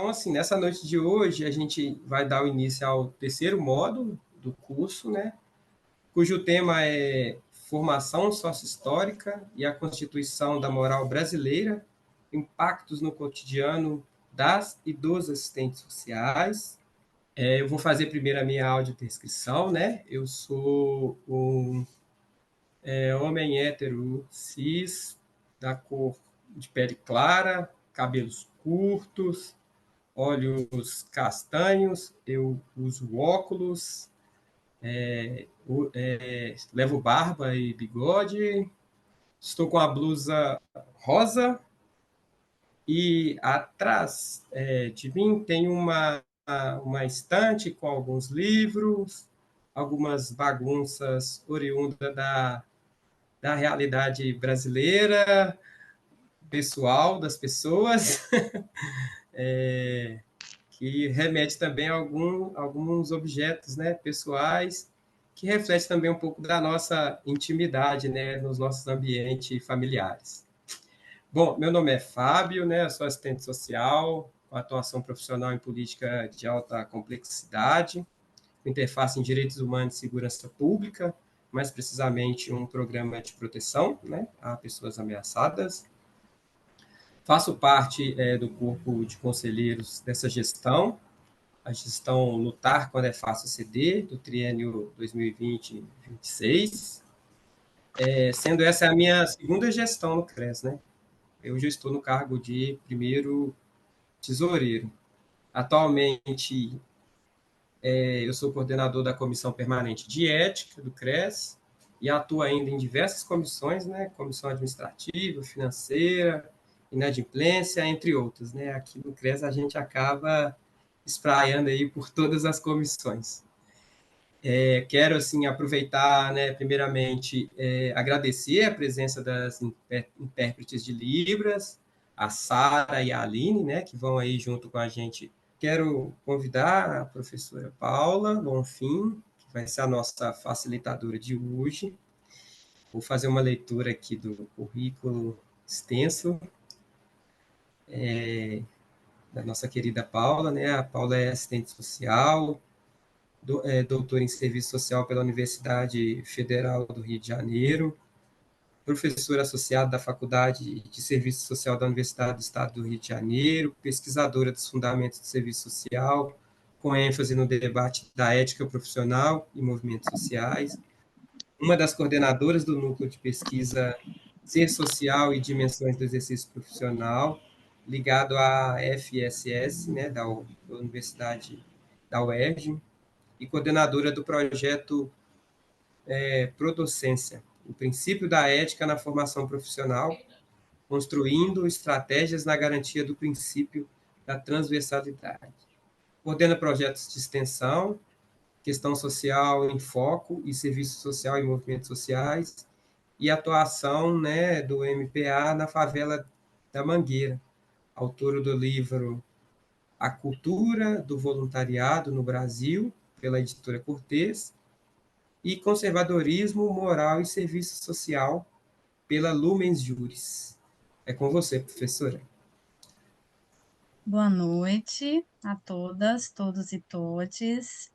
Então, assim, nessa noite de hoje, a gente vai dar o início ao terceiro módulo do curso, né? Cujo tema é Formação Sócio-Histórica e a Constituição da Moral Brasileira, Impactos no Cotidiano das e dos Assistentes Sociais. Eu vou fazer primeiro a minha audiodescrição, né? Eu sou um homem hétero, cis, da cor de pele clara, cabelos curtos, olhos castanhos, eu uso óculos, levo barba e bigode, estou com a blusa rosa e atrás de mim tem uma estante com alguns livros, algumas bagunças oriundas da realidade brasileira, pessoal das pessoas, que remete também a alguns objetos, né, pessoais, que reflete também um pouco da nossa intimidade, né, nos nossos ambientes familiares. Bom, meu nome é Fábio, né, eu sou assistente social, com atuação profissional em política de alta complexidade, interface em direitos humanos e segurança pública, mais precisamente um programa de proteção, né, a pessoas ameaçadas. Faço parte do corpo de conselheiros dessa gestão, a gestão Lutar Quando é Fácil Ceder, do triênio 2020-26, sendo essa a minha segunda gestão no CRES, né? Eu já estou no cargo de primeiro tesoureiro. Atualmente, eu sou coordenador da Comissão Permanente de Ética do CRES e atuo ainda em diversas comissões, né? Comissão administrativa, financeira, inadimplência, entre outras, né? Aqui no CRES a gente acaba espraiando aí por todas as comissões. Quero, assim, aproveitar, né, primeiramente, agradecer a presença das intérpretes de Libras, a Sara e a Aline, né, que vão aí junto com a gente. Quero convidar a professora Paula Bonfim, que vai ser a nossa facilitadora de hoje. Vou fazer uma leitura aqui do currículo extenso da nossa querida Paula, né? A Paula é assistente social, doutora em Serviço Social pela Universidade Federal do Rio de Janeiro, professora associada da Faculdade de Serviço Social da Universidade do Estado do Rio de Janeiro, pesquisadora dos fundamentos do serviço social, com ênfase no debate da ética profissional e movimentos sociais, uma das coordenadoras do núcleo de pesquisa Ser Social e Dimensões do Exercício Profissional, ligado à FSS, né, da Universidade da UERJ, e coordenadora do projeto Prodocência, o princípio da ética na formação profissional, construindo estratégias na garantia do princípio da transversalidade. Coordena projetos de extensão, questão social em foco e serviço social e movimentos sociais, e atuação, né, do MPA na favela da Mangueira, autora do livro A Cultura do Voluntariado no Brasil, pela editora Cortez, e Conservadorismo, Moral e Serviço Social, pela Lumens Juris. É com você, professora. Boa noite a todas, todos e todes.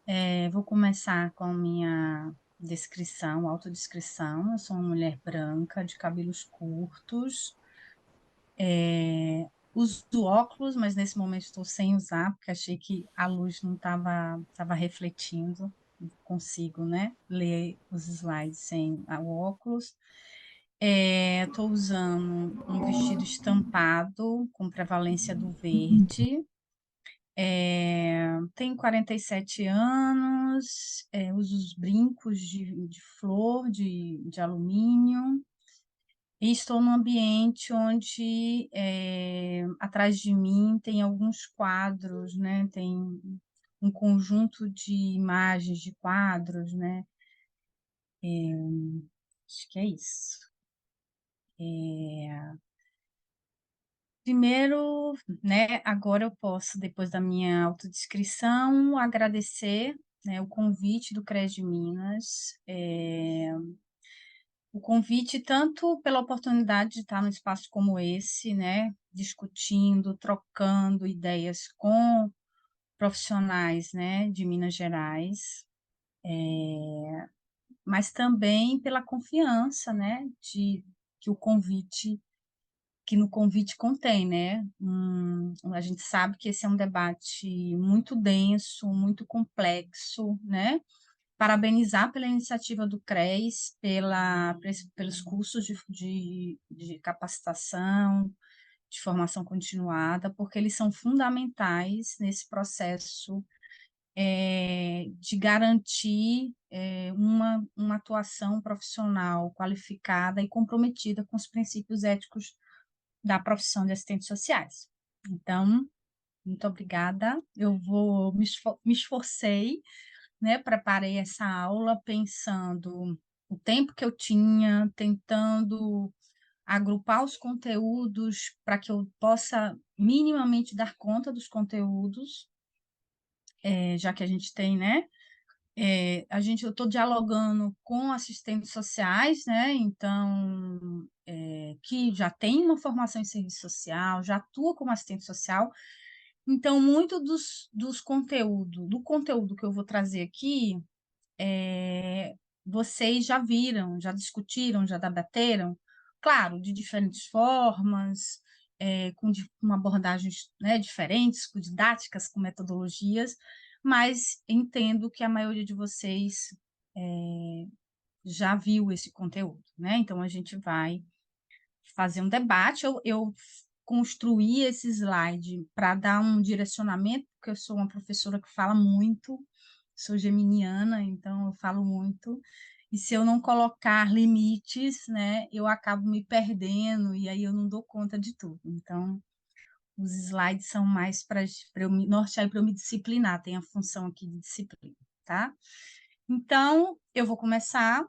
Vou começar com a minha descrição, autodescrição. Eu sou uma mulher branca, de cabelos curtos. Uso óculos, mas nesse momento estou sem usar, porque achei que a luz não estava refletindo. Não consigo, né, ler os slides sem o óculos. Estou usando um vestido estampado com prevalência do verde. Tenho 47 anos, uso os brincos de flor, de alumínio, e estou num ambiente onde atrás de mim tem alguns quadros, né? Tem um conjunto de imagens de quadros, né? Acho que é isso. Primeiro, né, agora eu posso, depois da minha autodescrição, agradecer, né, o convite do CRES de Minas. o convite tanto pela oportunidade de estar num espaço como esse, né, discutindo, trocando ideias com profissionais, né, de Minas Gerais, mas também pela confiança, né, de que o convite que no convite contém, né? A gente sabe que esse é um debate muito denso, muito complexo, né? Parabenizar pela iniciativa do CRES, pelos cursos de capacitação, de formação continuada, porque eles são fundamentais nesse processo de garantir uma atuação profissional qualificada e comprometida com os princípios éticos da profissão de assistentes sociais. Então, muito obrigada. Me esforcei, né? Preparei essa aula pensando o tempo que eu tinha, tentando agrupar os conteúdos para que eu possa minimamente dar conta dos conteúdos, já que a gente tem, né? Eu estou dialogando com assistentes sociais, né? Então, que já tem uma formação em serviço social, já atua como assistente social. Então, muito do conteúdo que eu vou trazer aqui, vocês já viram, já discutiram, já debateram, claro, de diferentes formas, com abordagens, né, diferentes, com didáticas, com metodologias, mas entendo que a maioria de vocês já viu esse conteúdo, né? Então, a gente vai fazer um debate. Eu construí esse slide para dar um direcionamento, porque eu sou uma professora que fala muito, sou geminiana, então eu falo muito, e se eu não colocar limites, né, eu acabo me perdendo, e aí eu não dou conta de tudo. Então, os slides são mais para eu me nortear e para eu me disciplinar, tem a função aqui de disciplina, tá? Então, eu vou começar,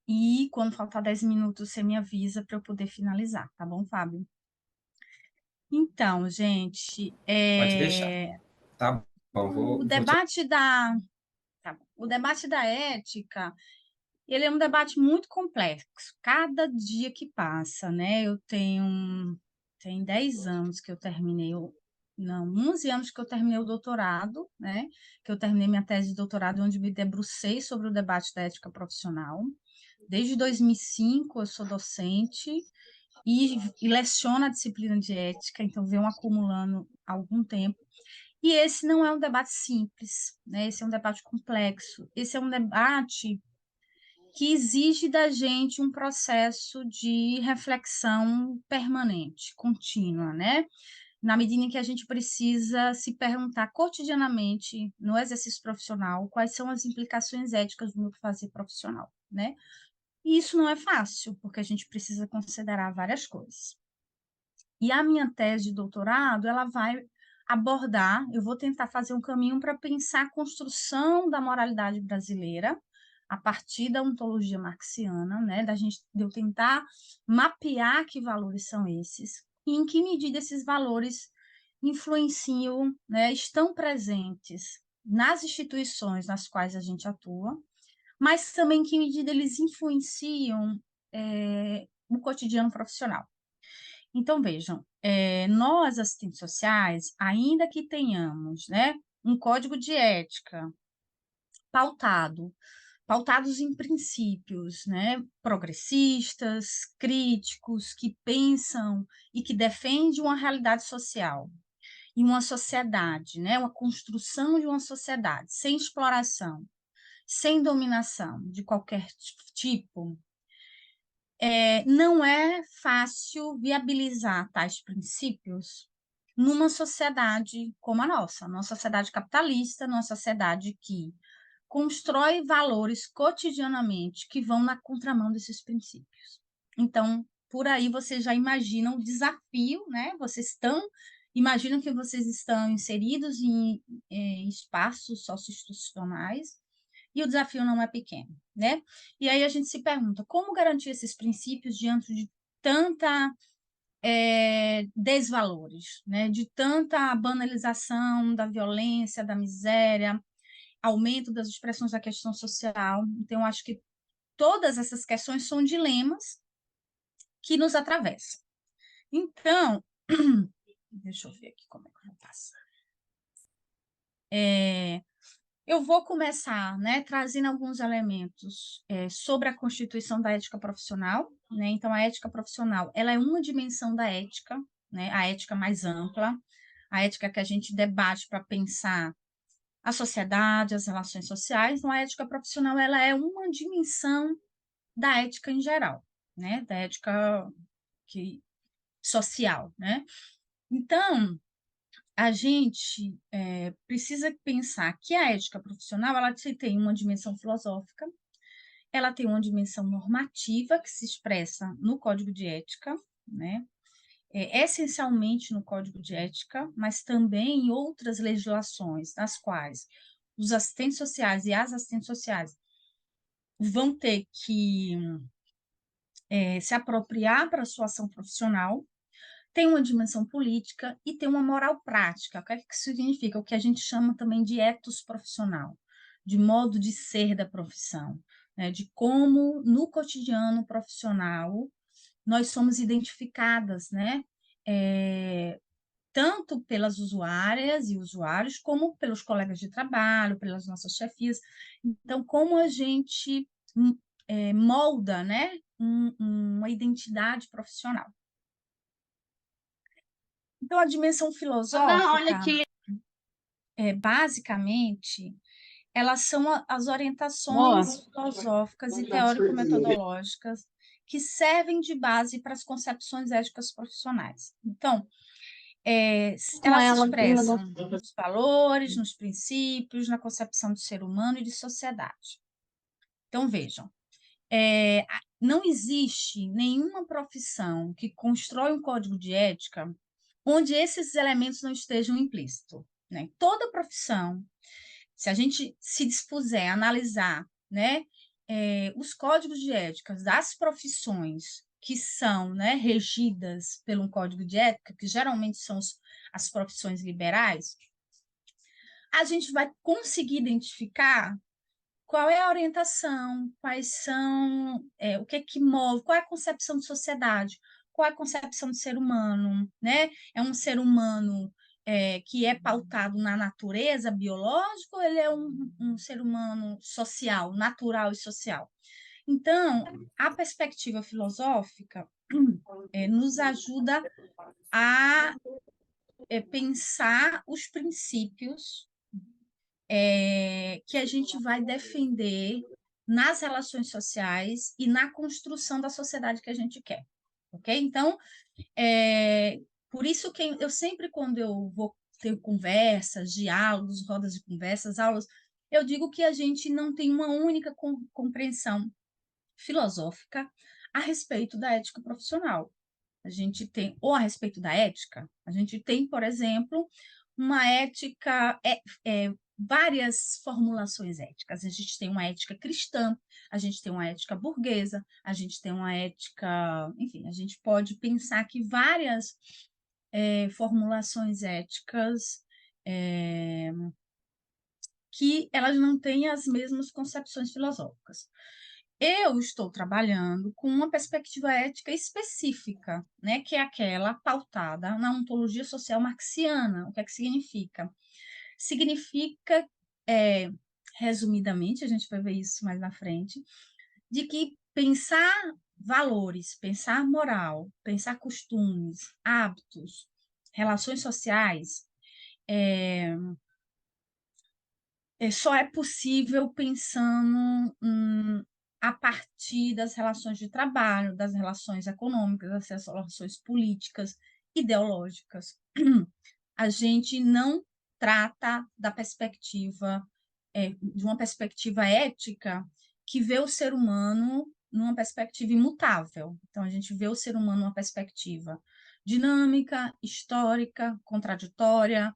e quando faltar 10 minutos, você me avisa para eu poder finalizar, tá bom, Fábio? Então, gente, Pode deixar. Tá bom, o vou te... debate da, tá bom. O debate da ética, ele é um debate muito complexo. Cada dia que passa, né? Tem 10 anos que eu terminei, não, 11 anos que eu terminei o doutorado, né? Que eu terminei minha tese de doutorado, onde me debrucei sobre o debate da ética profissional. Desde 2005 eu sou docente e leciono a disciplina de ética, então venho acumulando há algum tempo. E esse não é um debate simples, né? Esse é um debate complexo. Esse é um debate que exige da gente um processo de reflexão permanente, contínua, né? Na medida em que a gente precisa se perguntar cotidianamente, no exercício profissional, quais são as implicações éticas do meu fazer profissional, né? E isso não é fácil, porque a gente precisa considerar várias coisas. E a minha tese de doutorado, ela vai abordar, eu vou tentar fazer um caminho para pensar a construção da moralidade brasileira a partir da ontologia marxiana, né, de eu tentar mapear que valores são esses e em que medida esses valores influenciam, né, estão presentes nas instituições nas quais a gente atua, mas também em que medida eles influenciam o cotidiano profissional. Então, vejam, nós, assistentes sociais, ainda que tenhamos, né, um código de ética pautado, pautados em princípios, né, progressistas, críticos, que pensam e que defendem uma realidade social e uma sociedade, né, uma construção de uma sociedade sem exploração, sem dominação de qualquer tipo, não é fácil viabilizar tais princípios numa sociedade como a nossa, numa sociedade capitalista, numa sociedade que constrói valores cotidianamente que vão na contramão desses princípios. Então, por aí vocês já imaginam o desafio, né? Imaginam que vocês estão inseridos em espaços socioinstitucionais e o desafio não é pequeno, né? E aí a gente se pergunta, como garantir esses princípios diante de tanta desvalores, né? De tanta banalização da violência, da miséria, aumento das expressões da questão social. Então, eu acho que todas essas questões são dilemas que nos atravessam. Então, deixa eu ver aqui como é que eu vou passar. Eu vou começar, né, trazendo alguns elementos sobre a constituição da ética profissional, né? Então, a ética profissional, ela é uma dimensão da ética, né? A ética mais ampla, a ética que a gente debate para pensar a sociedade, as relações sociais. Então, a ética profissional, ela é uma dimensão da ética em geral, né? Da ética social, né? Então, a gente precisa pensar que a ética profissional, ela tem uma dimensão filosófica, ela tem uma dimensão normativa, que se expressa no Código de Ética, né? Essencialmente no Código de Ética, mas também em outras legislações, nas quais os assistentes sociais e as assistentes sociais vão ter que se apropriar para a sua ação profissional. Tem uma dimensão política e tem uma moral prática. O que é que isso significa? O que a gente chama também de ethos profissional, de modo de ser da profissão, né? De como, no cotidiano profissional, nós somos identificadas, né? Tanto pelas usuárias e usuários, como pelos colegas de trabalho, pelas nossas chefias. Então, como a gente molda, né? Uma identidade profissional. Então, a dimensão Ana, olha filosófica, aqui. basicamente, elas são as Boa. orientações filosóficas e teórico-metodológicas que servem de base para as concepções éticas profissionais. Então, Com elas se ela, expressam nos valores, nos princípios, na concepção de ser humano e de sociedade. Então, vejam, não existe nenhuma profissão que constrói um código de ética onde esses elementos não estejam implícitos, né? Toda profissão, se a gente se dispuser a analisar, né, os códigos de ética das profissões que são, né, regidas por um código de ética, que geralmente são as profissões liberais, a gente vai conseguir identificar qual é a orientação, quais são, o que é que move, qual é a concepção de sociedade, qual é a concepção de ser humano, né? É um ser humano que é pautado na natureza biológica ou ele é um ser humano social, natural e social? Então, a perspectiva filosófica nos ajuda a pensar os princípios que a gente vai defender nas relações sociais e na construção da sociedade que a gente quer, ok? Então, por isso que eu sempre, quando eu vou ter conversas, diálogos, rodas de conversas, aulas, eu digo que a gente não tem uma única compreensão filosófica a respeito da ética profissional. A gente tem, ou a respeito da ética, a gente tem, por exemplo, uma ética, várias formulações éticas. A gente tem uma ética cristã, a gente tem uma ética burguesa, a gente tem uma ética, enfim, a gente pode pensar que várias formulações éticas que elas não têm as mesmas concepções filosóficas. Eu estou trabalhando com uma perspectiva ética específica, né, que é aquela pautada na ontologia social marxiana. O que é que significa? Significa, resumidamente, a gente vai ver isso mais na frente, de que pensar valores, pensar moral, pensar costumes, hábitos, relações sociais, só é possível pensando a partir das relações de trabalho, das relações econômicas, das relações políticas, ideológicas. A gente não trata da perspectiva, de uma perspectiva ética que vê o ser humano numa perspectiva imutável. Então, a gente vê o ser humano numa perspectiva dinâmica, histórica, contraditória,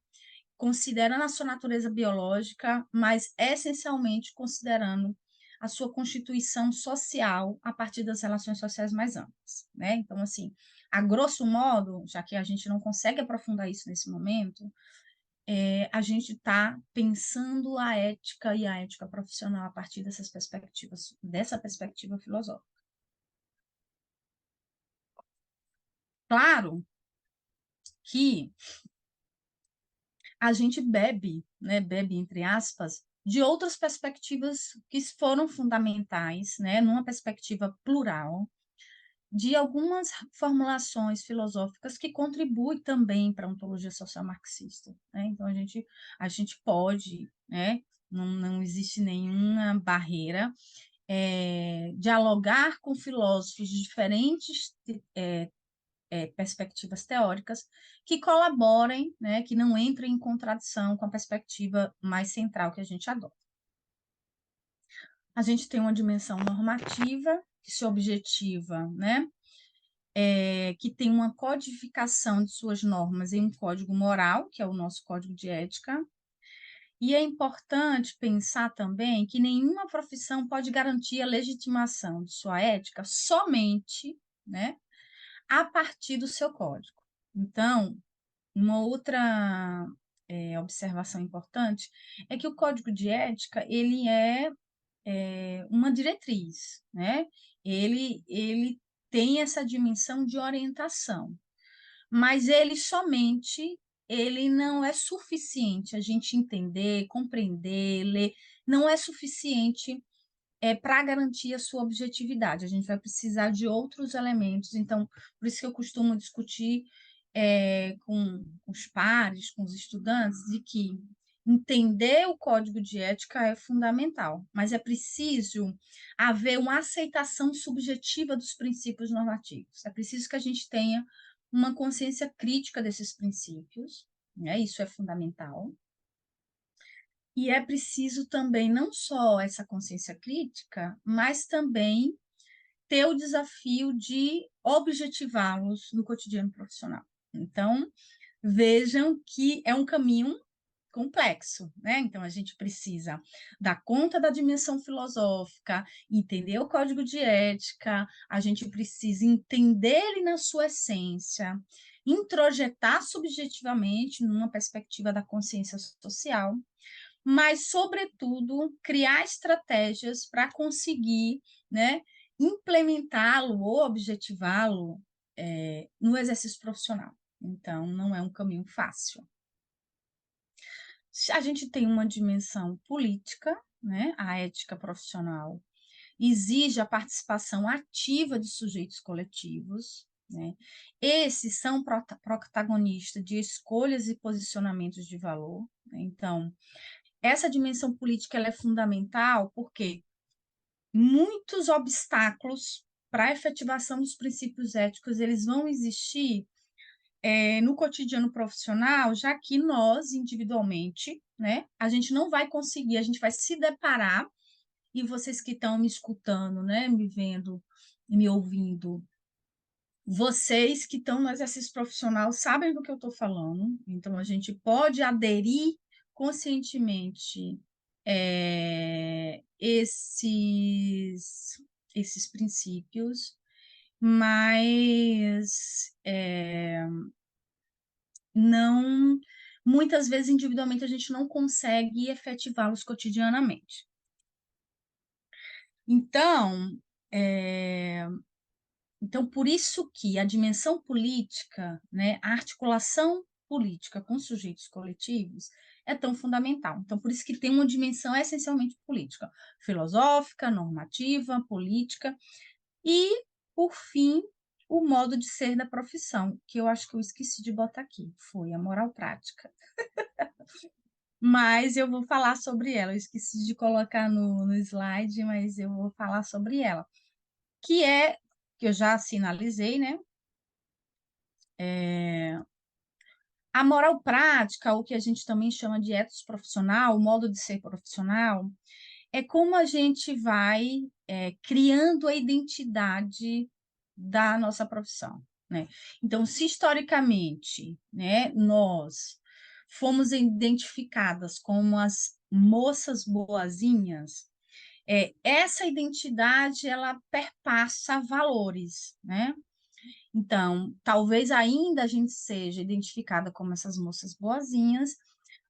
considerando a sua natureza biológica, mas essencialmente considerando a sua constituição social a partir das relações sociais mais amplas, né? Então, assim, a grosso modo, já que a gente não consegue aprofundar isso nesse momento, a gente está pensando a ética e a ética profissional a partir dessa perspectiva filosófica. Claro que a gente bebe, né, bebe entre aspas, de outras perspectivas que foram fundamentais, né, numa perspectiva plural, de algumas formulações filosóficas que contribuem também para a ontologia social marxista, né? Então a gente pode, né, não existe nenhuma barreira, dialogar com filósofos de diferentes perspectivas teóricas que colaborem, né, que não entrem em contradição com a perspectiva mais central que a gente adota. A gente tem uma dimensão normativa que se objetiva, né, que tem uma codificação de suas normas em um código moral, que é o nosso código de ética, e é importante pensar também que nenhuma profissão pode garantir a legitimação de sua ética somente, né, a partir do seu código. Então, uma outra observação importante é que o código de ética ele é uma diretriz, né? Ele tem essa dimensão de orientação, mas ele não é suficiente a gente entender, compreender, ler, não é suficiente para garantir a sua objetividade. A gente vai precisar de outros elementos. Então, por isso que eu costumo discutir com os pares, com os estudantes, de que entender o código de ética é fundamental, mas é preciso haver uma aceitação subjetiva dos princípios normativos. É preciso que a gente tenha uma consciência crítica desses princípios, né? Isso é fundamental. E é preciso também não só essa consciência crítica, mas também ter o desafio de objetivá-los no cotidiano profissional. Então, vejam que é um caminho complexo, né? Então, a gente precisa dar conta da dimensão filosófica, entender o código de ética, a gente precisa entender ele na sua essência, introjetar subjetivamente numa perspectiva da consciência social, mas, sobretudo, criar estratégias para conseguir, né, implementá-lo ou objetivá-lo no exercício profissional. Então, não é um caminho fácil. A gente tem uma dimensão política, né, a ética profissional exige a participação ativa de sujeitos coletivos, né? Esses são protagonistas de escolhas e posicionamentos de valor, né? Então, essa dimensão política ela é fundamental porque muitos obstáculos para a efetivação dos princípios éticos eles vão existir no cotidiano profissional, já que nós, individualmente, né, a gente não vai conseguir, a gente vai se deparar, e vocês que estão me escutando, né, me vendo, me ouvindo, vocês que estão no exercício profissional sabem do que eu estou falando, então a gente pode aderir conscientemente esses princípios, mas não, muitas vezes individualmente a gente não consegue efetivá-los cotidianamente. Então, por isso que a dimensão política, né, a articulação política com sujeitos coletivos é tão fundamental. Então, por isso que tem uma dimensão essencialmente política, filosófica, normativa, política, e, por fim, o modo de ser da profissão, que eu acho que eu esqueci de botar aqui, foi a moral prática. Mas eu vou falar sobre ela, eu esqueci de colocar no slide, mas eu vou falar sobre ela, que eu já sinalizei, né? A moral prática, o que a gente também chama de ethos profissional, o modo de ser profissional, é como a gente vai criando a identidade da nossa profissão, né? Então, se historicamente, né, nós fomos identificadas como as moças boazinhas, essa identidade ela perpassa valores, né? Então, talvez ainda a gente seja identificada como essas moças boazinhas,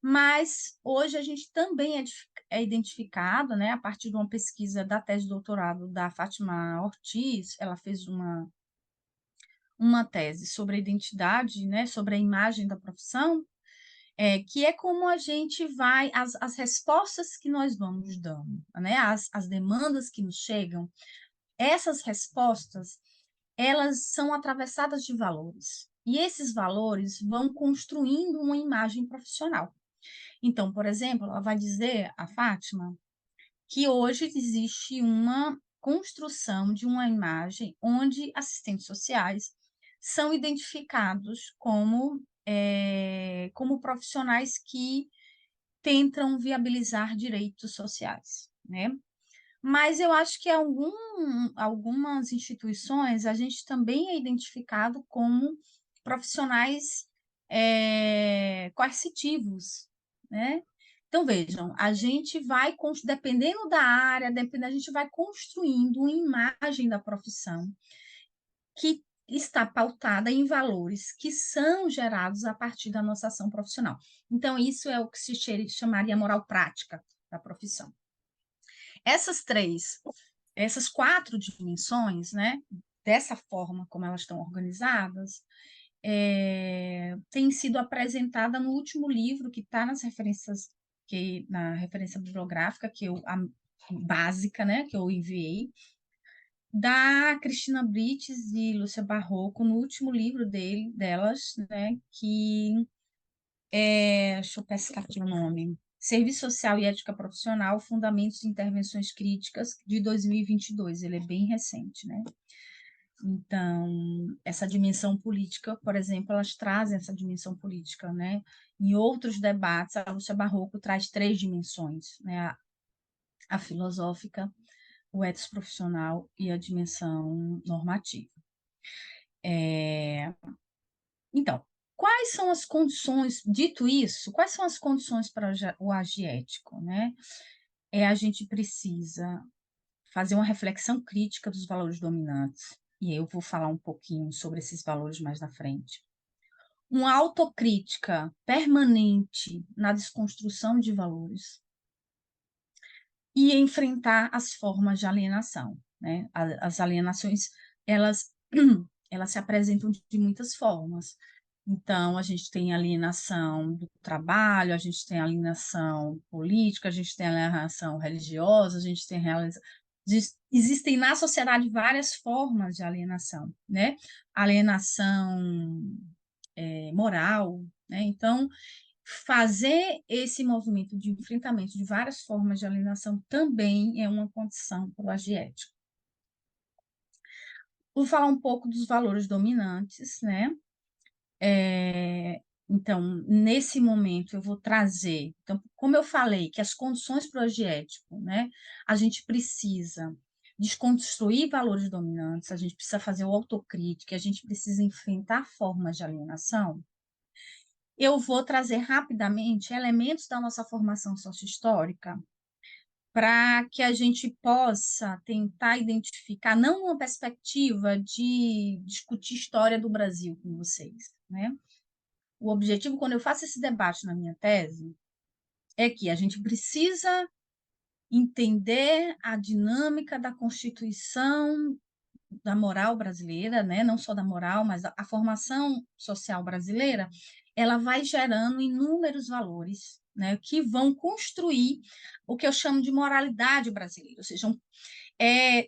mas hoje a gente também é identificado, né, a partir de uma pesquisa da tese de doutorado da Fátima Ortiz. Ela fez uma tese sobre a identidade, né, sobre a imagem da profissão, que é como a gente vai, as respostas que nós vamos dando, né, as demandas que nos chegam, essas respostas, elas são atravessadas de valores, e esses valores vão construindo uma imagem profissional. Então, por exemplo, ela vai dizer, a Fátima, que hoje existe uma construção de uma imagem onde assistentes sociais são identificados como profissionais que tentam viabilizar direitos sociais, né? Mas eu acho que algumas instituições a gente também é identificado como profissionais coercitivos, né? Então, vejam, a gente vai, dependendo da área, a gente vai construindo uma imagem da profissão que está pautada em valores que são gerados a partir da nossa ação profissional. Então, isso é o que se chamaria moral prática da profissão. Essas quatro dimensões, né, dessa forma como elas estão organizadas, tem sido apresentada no último livro que está nas referências, na referência bibliográfica a básica, né, que eu enviei, da Cristina Brites e Lúcia Barroco, no último livro delas, né, que deixa eu pescar aqui o nome, Serviço Social e Ética Profissional, Fundamentos de Intervenções Críticas, de 2022, ele é bem recente, né? Então, essa dimensão política, por exemplo, elas trazem essa dimensão política, né? Em outros debates, a Lúcia Barroco traz três dimensões, né? A filosófica, o ético profissional e a dimensão normativa. Então, quais são as condições, dito isso, quais são as condições para o agir ético, né? A gente precisa fazer uma reflexão crítica dos valores dominantes, e eu vou falar um pouquinho sobre esses valores mais na frente. Uma autocrítica permanente na desconstrução de valores e enfrentar as formas de alienação, né? As alienações, elas se apresentam de muitas formas. Então, a gente tem alienação do trabalho, a gente tem alienação política, a gente tem alienação religiosa, a gente tem existem na sociedade várias formas de alienação, né? Alienação moral, né? Então, fazer esse movimento de enfrentamento de várias formas de alienação também é uma condição para o agir ético. Vou falar um pouco dos valores dominantes, né? Então, nesse momento, eu vou trazer. Então, como eu falei, que as condições para o agir ético, né? A gente precisa desconstruir valores dominantes, a gente precisa fazer o autocrítica, a gente precisa enfrentar formas de alienação. Eu vou trazer rapidamente elementos da nossa formação sociohistórica para que a gente possa tentar identificar, não uma perspectiva de discutir história do Brasil com vocês, né? O objetivo, quando eu faço esse debate na minha tese, é que a gente precisa entender a dinâmica da Constituição, da moral brasileira, né? Não só da moral, mas a formação social brasileira, ela vai gerando inúmeros valores, né? Que vão construir o que eu chamo de moralidade brasileira, ou seja,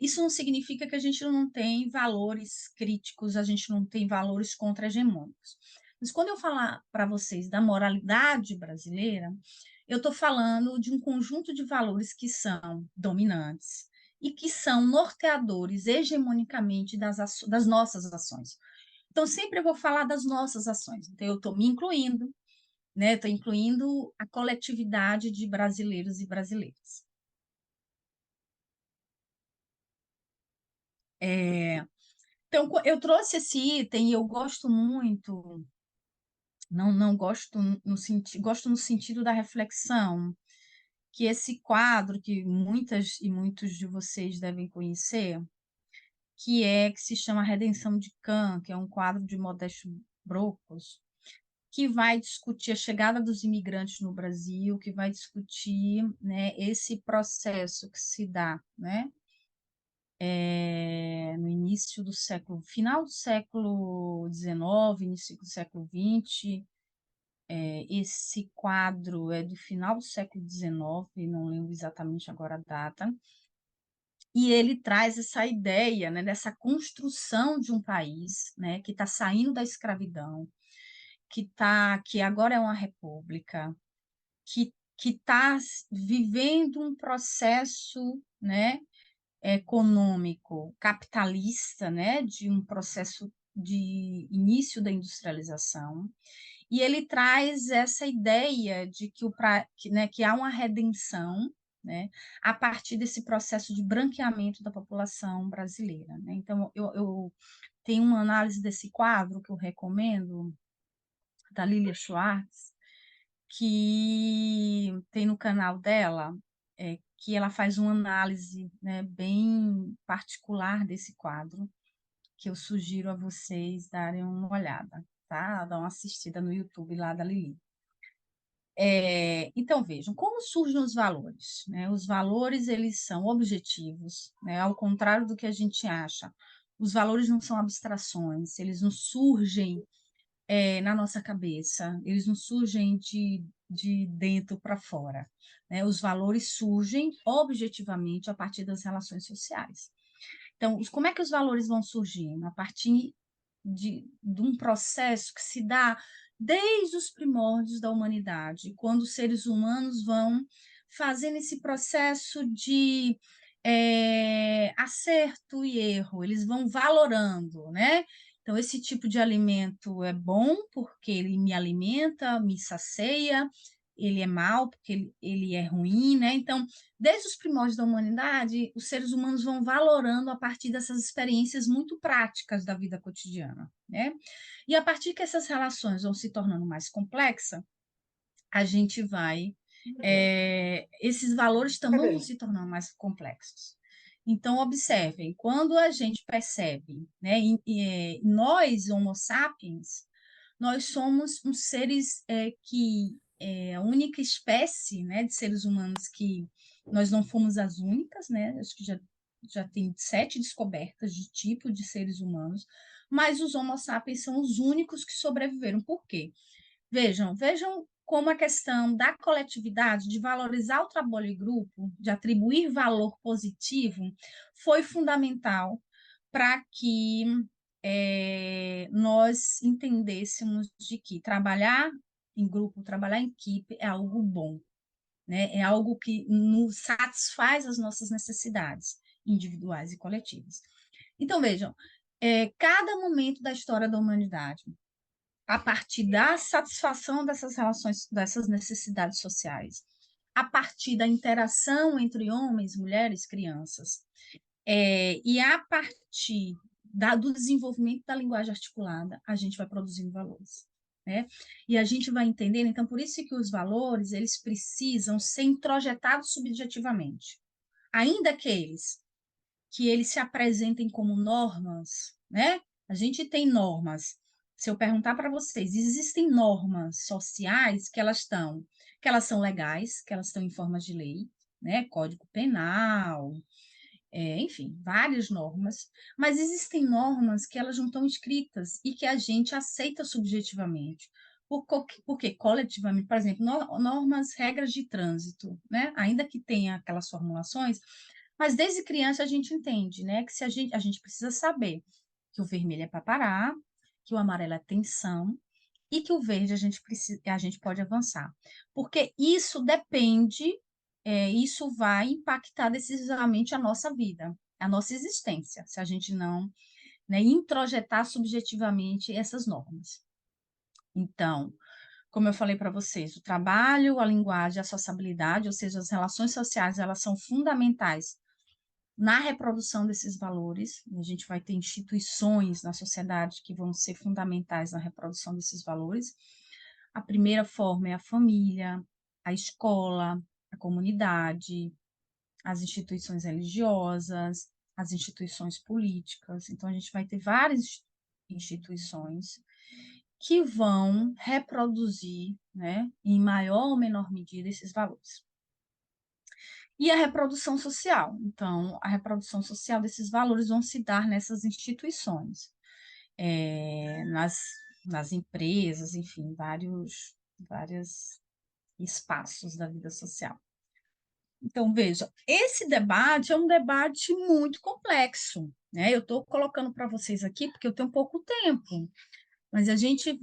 isso não significa que a gente não tem valores críticos, a gente não tem valores contra-hegemônicos. Mas quando eu falar para vocês da moralidade brasileira, eu estou falando de um conjunto de valores que são dominantes e que são norteadores hegemonicamente das nossas ações. Então, sempre eu vou falar das nossas ações. Então, eu estou me incluindo, né? Estou incluindo a coletividade de brasileiros e brasileiras. Então, eu trouxe esse item e eu gosto muito, não gosto gosto no sentido da reflexão, que esse quadro que muitas e muitos de vocês devem conhecer, que se chama Redenção de Kant, que é um quadro de Modesto Brocos, que vai discutir a chegada dos imigrantes no Brasil, que vai discutir, né, esse processo que se dá, né, no início do século, final do século XIX, início do século XX. Esse quadro é do final do século XIX, não lembro exatamente agora a data, e ele traz essa ideia, né, dessa construção de um país, né, que está saindo da escravidão, que agora é uma república, que está vivendo um processo, né, econômico capitalista, né, de um processo de início da industrialização, e ele traz essa ideia de que há uma redenção, né, a partir desse processo de branqueamento da população brasileira, né? Então, eu tenho uma análise desse quadro que eu recomendo, da Lilia Schwartz, que tem no canal dela, que ela faz uma análise, né, bem particular desse quadro, que eu sugiro a vocês darem uma olhada, tá? Dar uma assistida no YouTube lá da Lili. Então, vejam, como surgem os valores, né? Os valores, eles são objetivos, né? Ao contrário do que a gente acha. Os valores não são abstrações, eles não surgem na nossa cabeça, eles não surgem de dentro para fora, né? Os valores surgem objetivamente a partir das relações sociais. Então, como é que os valores vão surgindo? A partir de um processo que se dá desde os primórdios da humanidade, quando os seres humanos vão fazendo esse processo de acerto e erro, eles vão valorando, né? Então, esse tipo de alimento é bom porque ele me alimenta, me sacia, ele é mau porque ele é ruim, né? Então, desde os primórdios da humanidade, os seres humanos vão valorando a partir dessas experiências muito práticas da vida cotidiana, né? E a partir que essas relações vão se tornando mais complexas, a gente vai... esses valores também vão se tornando mais complexos. Então, observem, quando a gente percebe, né, nós, Homo sapiens, nós somos uns seres que a única espécie, né, de seres humanos que nós não fomos as únicas, né? Acho que já tem 7 descobertas de tipo de seres humanos, mas os Homo sapiens são os únicos que sobreviveram. Por quê? Vejam como a questão da coletividade, de valorizar o trabalho em grupo, de atribuir valor positivo, foi fundamental para que nós entendêssemos de que trabalhar em grupo, trabalhar em equipe é algo bom, né? É algo que nos satisfaz as nossas necessidades individuais e coletivas. Então, vejam, cada momento da história da humanidade, a partir da satisfação dessas relações, dessas necessidades sociais, a partir da interação entre homens, mulheres, crianças, e a partir do desenvolvimento da linguagem articulada, a gente vai produzindo valores, né? E a gente vai entendendo, então, por isso que os valores, eles precisam ser introjetados subjetivamente, ainda que eles se apresentem como normas, né? A gente tem normas. Se eu perguntar para vocês, existem normas sociais que elas são legais, que elas estão em forma de lei, né? Código Penal, enfim, várias normas, mas existem normas que elas não estão escritas e que a gente aceita subjetivamente. Porque coletivamente, por exemplo, normas, regras de trânsito, né? Ainda que tenha aquelas formulações, mas desde criança a gente entende, né, que se a gente precisa saber que o vermelho é para parar, que o amarelo é tensão e que o verde a gente pode avançar. Porque isso depende, isso vai impactar decisivamente a nossa vida, a nossa existência, se a gente não, né, introjetar subjetivamente essas normas. Então, como eu falei para vocês, o trabalho, a linguagem, a sociabilidade, ou seja, as relações sociais, elas são fundamentais na reprodução desses valores. A gente vai ter instituições na sociedade que vão ser fundamentais na reprodução desses valores. A primeira forma é a família, a escola, a comunidade, as instituições religiosas, as instituições políticas. Então, a gente vai ter várias instituições que vão reproduzir, né, em maior ou menor medida, esses valores. E a reprodução social. Então, a reprodução social desses valores vão se dar nessas instituições, nas empresas, enfim, vários espaços da vida social. Então, veja, esse debate é um debate muito complexo, né? Eu estou colocando para vocês aqui porque eu tenho pouco tempo, mas a gente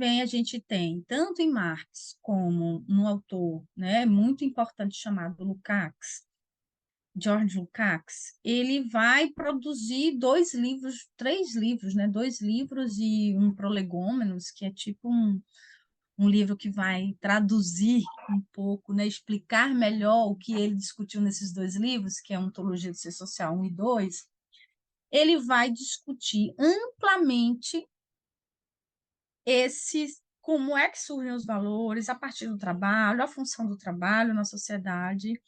tem, tanto em Marx como um autor, né, muito importante chamado Lukács, George Lukács, ele vai produzir três livros, né, 2 livros e um prolegômenos, que é tipo um livro que vai traduzir um pouco, né, explicar melhor o que ele discutiu nesses 2 livros, que é Ontologia do Ser Social 1 e 2. Ele vai discutir amplamente como é que surgem os valores a partir do trabalho, a função do trabalho na sociedade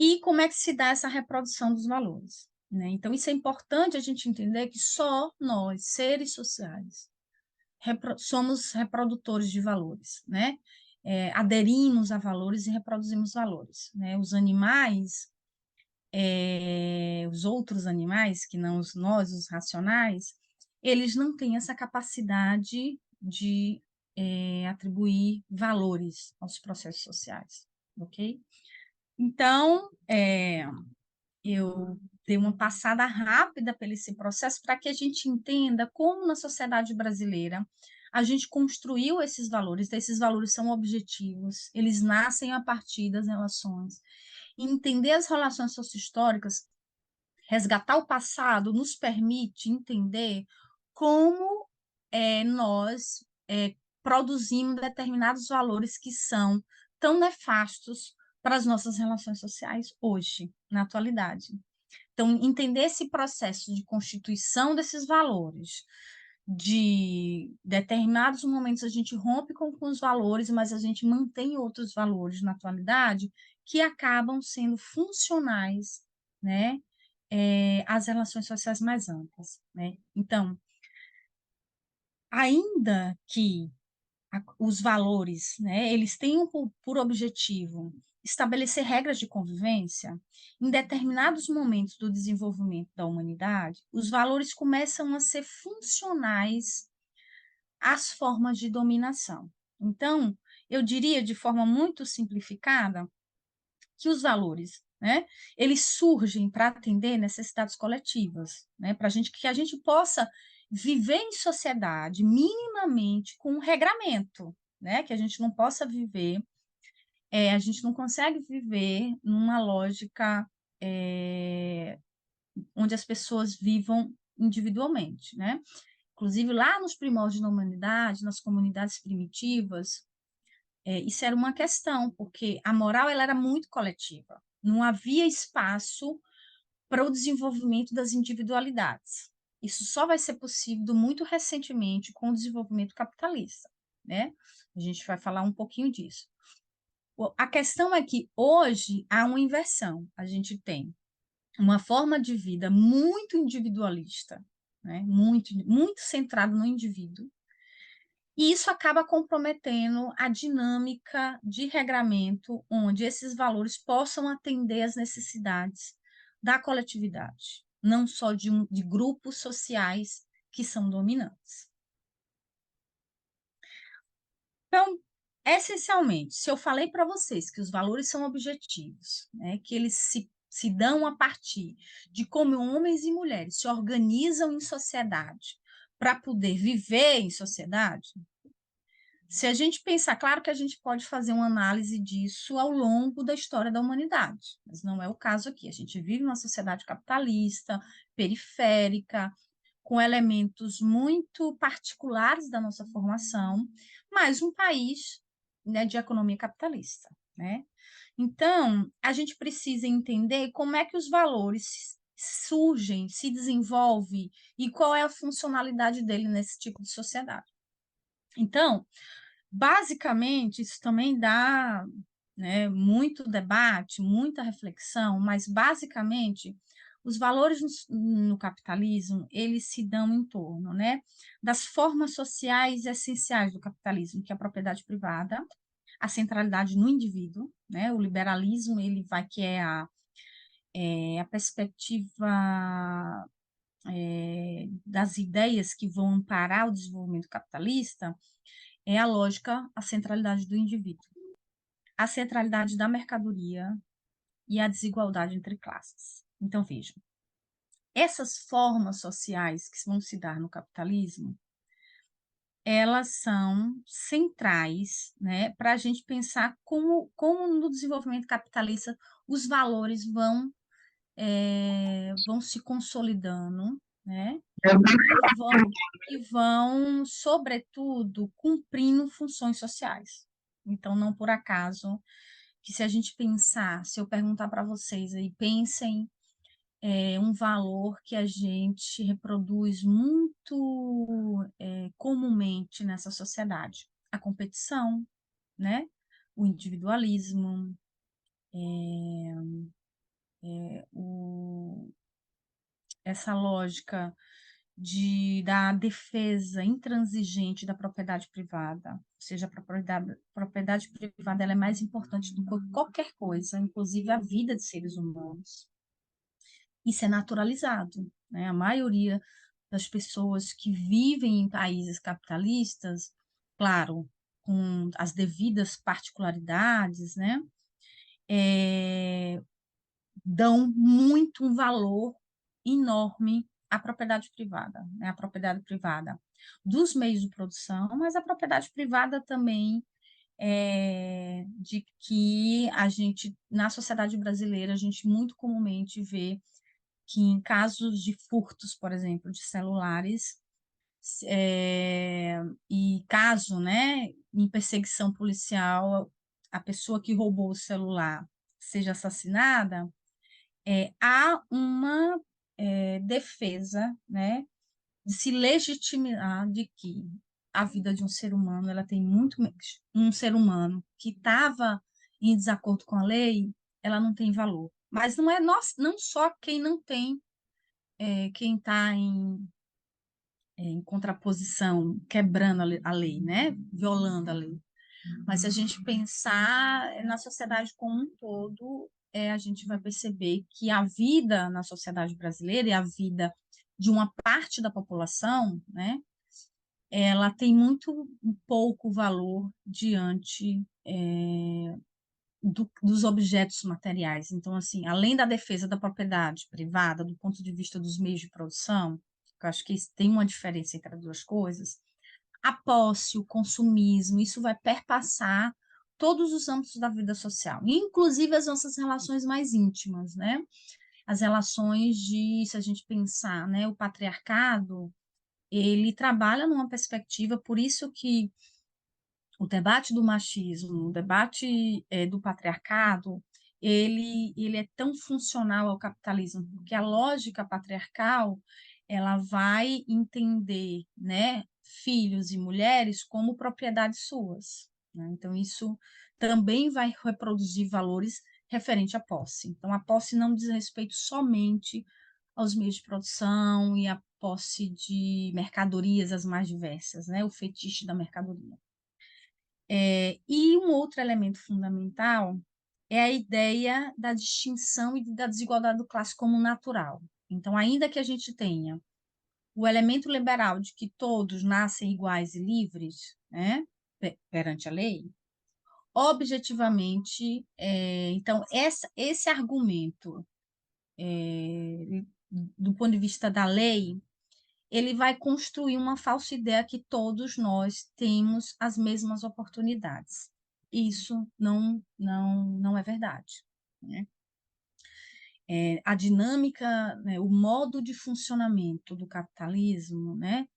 e como é que se dá essa reprodução dos valores, né? Então, isso é importante a gente entender que só nós, seres sociais, somos reprodutores de valores, né? Aderimos a valores e reproduzimos valores, né? Os animais, os outros animais, que não nós, os racionais, eles não têm essa capacidade de atribuir valores aos processos sociais, ok? Então, eu dei uma passada rápida pelo esse processo para que a gente entenda como na sociedade brasileira a gente construiu esses valores são objetivos, eles nascem a partir das relações. E entender as relações socio-históricas, resgatar o passado, nos permite entender como nós produzimos determinados valores que são tão nefastos para as nossas relações sociais hoje, na atualidade. Então, entender esse processo de constituição desses valores, de determinados momentos a gente rompe com os valores, mas a gente mantém outros valores na atualidade que acabam sendo funcionais, né, às relações sociais mais amplas, né? Então, ainda que os valores, né, eles tenham por objetivo estabelecer regras de convivência, em determinados momentos do desenvolvimento da humanidade, os valores começam a ser funcionais às formas de dominação. Então, eu diria de forma muito simplificada que os valores, né, eles surgem para atender necessidades coletivas, né, para que a gente possa viver em sociedade minimamente com um regramento, né, que a gente não possa viver, a gente não consegue viver numa lógica onde as pessoas vivam individualmente, né? Inclusive, lá nos primórdios da humanidade, nas comunidades primitivas, isso era uma questão, porque a moral ela era muito coletiva. Não havia espaço para o desenvolvimento das individualidades. Isso só vai ser possível muito recentemente com o desenvolvimento capitalista, né? A gente vai falar um pouquinho disso. A questão é que hoje há uma inversão. A gente tem uma forma de vida muito individualista, né? Muito centrado no indivíduo, e isso acaba comprometendo a dinâmica de regramento, onde esses valores possam atender às necessidades da coletividade, não só de grupos sociais que são dominantes. Então, essencialmente, se eu falei para vocês que os valores são objetivos, né, que eles se dão a partir de como homens e mulheres se organizam em sociedade para poder viver em sociedade, se a gente pensar, claro que a gente pode fazer uma análise disso ao longo da história da humanidade, mas não é o caso aqui. A gente vive numa sociedade capitalista, periférica, com elementos muito particulares da nossa formação, mas um país, né, de economia capitalista, né? Então, a gente precisa entender como é que os valores surgem, se desenvolvem e qual é a funcionalidade dele nesse tipo de sociedade. Então, basicamente, isso também dá, né, muito debate, muita reflexão, mas basicamente os valores no capitalismo, eles se dão em torno, né, das formas sociais essenciais do capitalismo, que é a propriedade privada, a centralidade no indivíduo, né, o liberalismo, ele vai, que é a perspectiva das ideias que vão amparar o desenvolvimento capitalista, é a lógica, a centralidade do indivíduo, a centralidade da mercadoria e a desigualdade entre classes. Então, vejam, essas formas sociais que vão se dar no capitalismo, elas são centrais, né, para a gente pensar como no desenvolvimento capitalista os valores vão se consolidando, né, e vão, sobretudo, cumprindo funções sociais. Então, não por acaso que se a gente pensar, se eu perguntar para vocês aí, pensem um valor que a gente reproduz muito comumente nessa sociedade, a competição, né? O individualismo, essa lógica da defesa intransigente da propriedade privada, ou seja, a propriedade privada ela é mais importante do que qualquer coisa, inclusive a vida de seres humanos. Isso é naturalizado, né? A maioria das pessoas que vivem em países capitalistas, claro, com as devidas particularidades, né? Dão muito um valor enorme à propriedade privada, né? A propriedade privada dos meios de produção, mas a propriedade privada também de que a gente, na sociedade brasileira, a gente muito comumente vê que em casos de furtos, por exemplo, de celulares, e caso, né, em perseguição policial, a pessoa que roubou o celular seja assassinada, há uma defesa, né, de se legitimar de que a vida de um ser humano, ela tem muito menos. Um ser humano que estava em desacordo com a lei, ela não tem valor. Mas não é não só quem não tem, quem está em contraposição, quebrando a lei, né? Violando a lei. Mas se a gente pensar na sociedade como um todo, a gente vai perceber que a vida na sociedade brasileira e a vida de uma parte da população, né? Ela tem muito pouco valor diante dos objetos materiais. Então, assim, além da defesa da propriedade privada, do ponto de vista dos meios de produção, que eu acho que tem uma diferença entre as duas coisas, a posse, o consumismo, isso vai perpassar todos os âmbitos da vida social, inclusive as nossas relações mais íntimas, né? As relações se a gente pensar, né, o patriarcado, ele trabalha numa perspectiva, por isso que o debate do machismo, o debate do patriarcado, ele é tão funcional ao capitalismo, porque a lógica patriarcal, ela vai entender, né, filhos e mulheres como propriedades suas, né? Então, isso também vai reproduzir valores referente à posse. Então, a posse não diz respeito somente aos meios de produção e à posse de mercadorias as mais diversas, né? O fetiche da mercadoria. E um outro elemento fundamental é a ideia da distinção e da desigualdade do classe como natural. Então, ainda que a gente tenha o elemento liberal de que todos nascem iguais e livres, né, perante a lei, objetivamente, então, esse argumento, do ponto de vista da lei, ele vai construir uma falsa ideia que todos nós temos as mesmas oportunidades. Isso não é verdade, né? A dinâmica, né, o modo de funcionamento do capitalismo, né,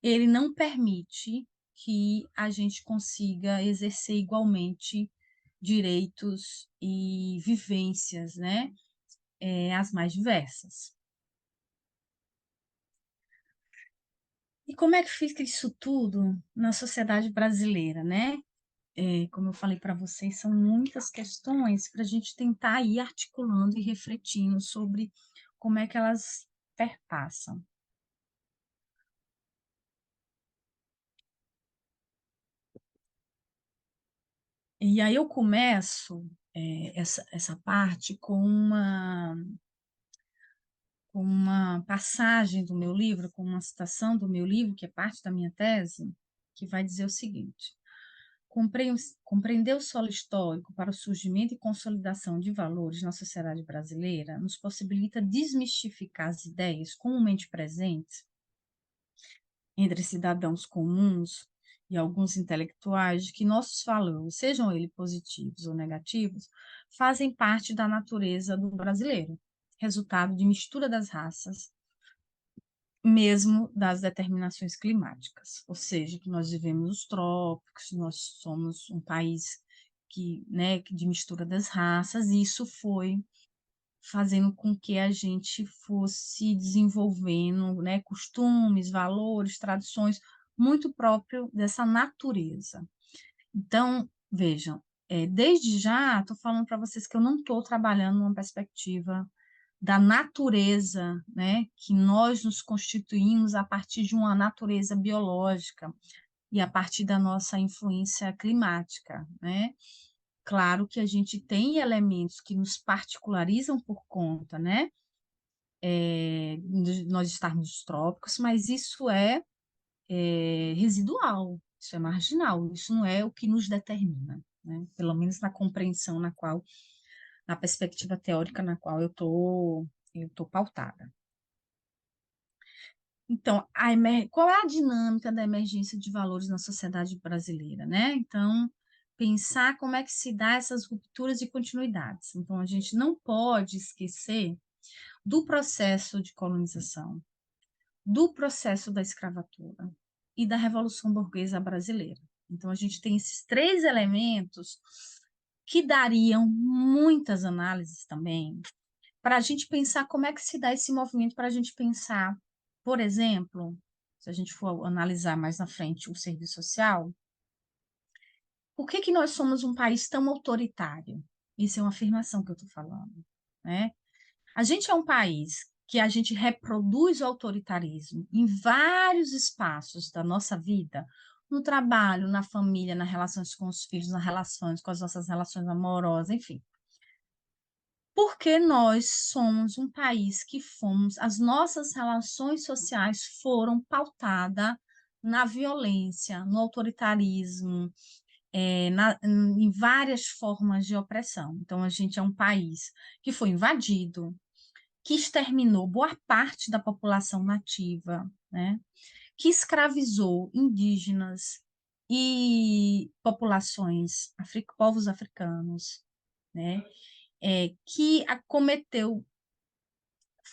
ele não permite que a gente consiga exercer igualmente direitos e vivências, né, as mais diversas. E como é que fica isso tudo na sociedade brasileira, né? Como eu falei para vocês, são muitas questões para a gente tentar ir articulando e refletindo sobre como é que elas perpassam. E aí eu começo essa parte com uma passagem do meu livro, com uma citação do meu livro, que é parte da minha tese, que vai dizer o seguinte: compreender o solo histórico para o surgimento e consolidação de valores na sociedade brasileira nos possibilita desmistificar as ideias comumente presentes entre cidadãos comuns e alguns intelectuais de que nossos valores, sejam eles positivos ou negativos, fazem parte da natureza do brasileiro, resultado de mistura das raças, mesmo das determinações climáticas, ou seja, que nós vivemos nos trópicos, nós somos um país de mistura das raças, e isso foi fazendo com que a gente fosse desenvolvendo, né, costumes, valores, tradições muito próprio dessa natureza. Então, vejam, desde já estou falando para vocês que eu não estou trabalhando numa perspectiva da natureza, né, que nós nos constituímos a partir de uma natureza biológica e a partir da nossa influência climática, né? Claro que a gente tem elementos que nos particularizam por conta, né, de nós estarmos nos trópicos, mas isso é residual, isso é marginal, isso não é o que nos determina, né? Pelo menos na compreensão na perspectiva teórica na qual eu tô pautada. Então, qual é a dinâmica da emergência de valores na sociedade brasileira, né? Então, pensar como é que se dá essas rupturas e continuidades. Então, a gente não pode esquecer do processo de colonização, do processo da escravatura e da Revolução Burguesa Brasileira. Então, a gente tem esses três elementos que dariam muitas análises também, para a gente pensar como é que se dá esse movimento, para a gente pensar, por exemplo, se a gente for analisar mais na frente o serviço social, por que que nós somos um país tão autoritário? Isso é uma afirmação que eu estou falando, né? A gente é um país que a gente reproduz o autoritarismo em vários espaços da nossa vida, no trabalho, na família, nas relações com os filhos, nas relações com as nossas relações amorosas, enfim. Porque nós somos um país que as nossas relações sociais foram pautadas na violência, no autoritarismo, em várias formas de opressão. Então, a gente é um país que foi invadido, que exterminou boa parte da população nativa, né? Que escravizou indígenas e populações, povos africanos, né? Que acometeu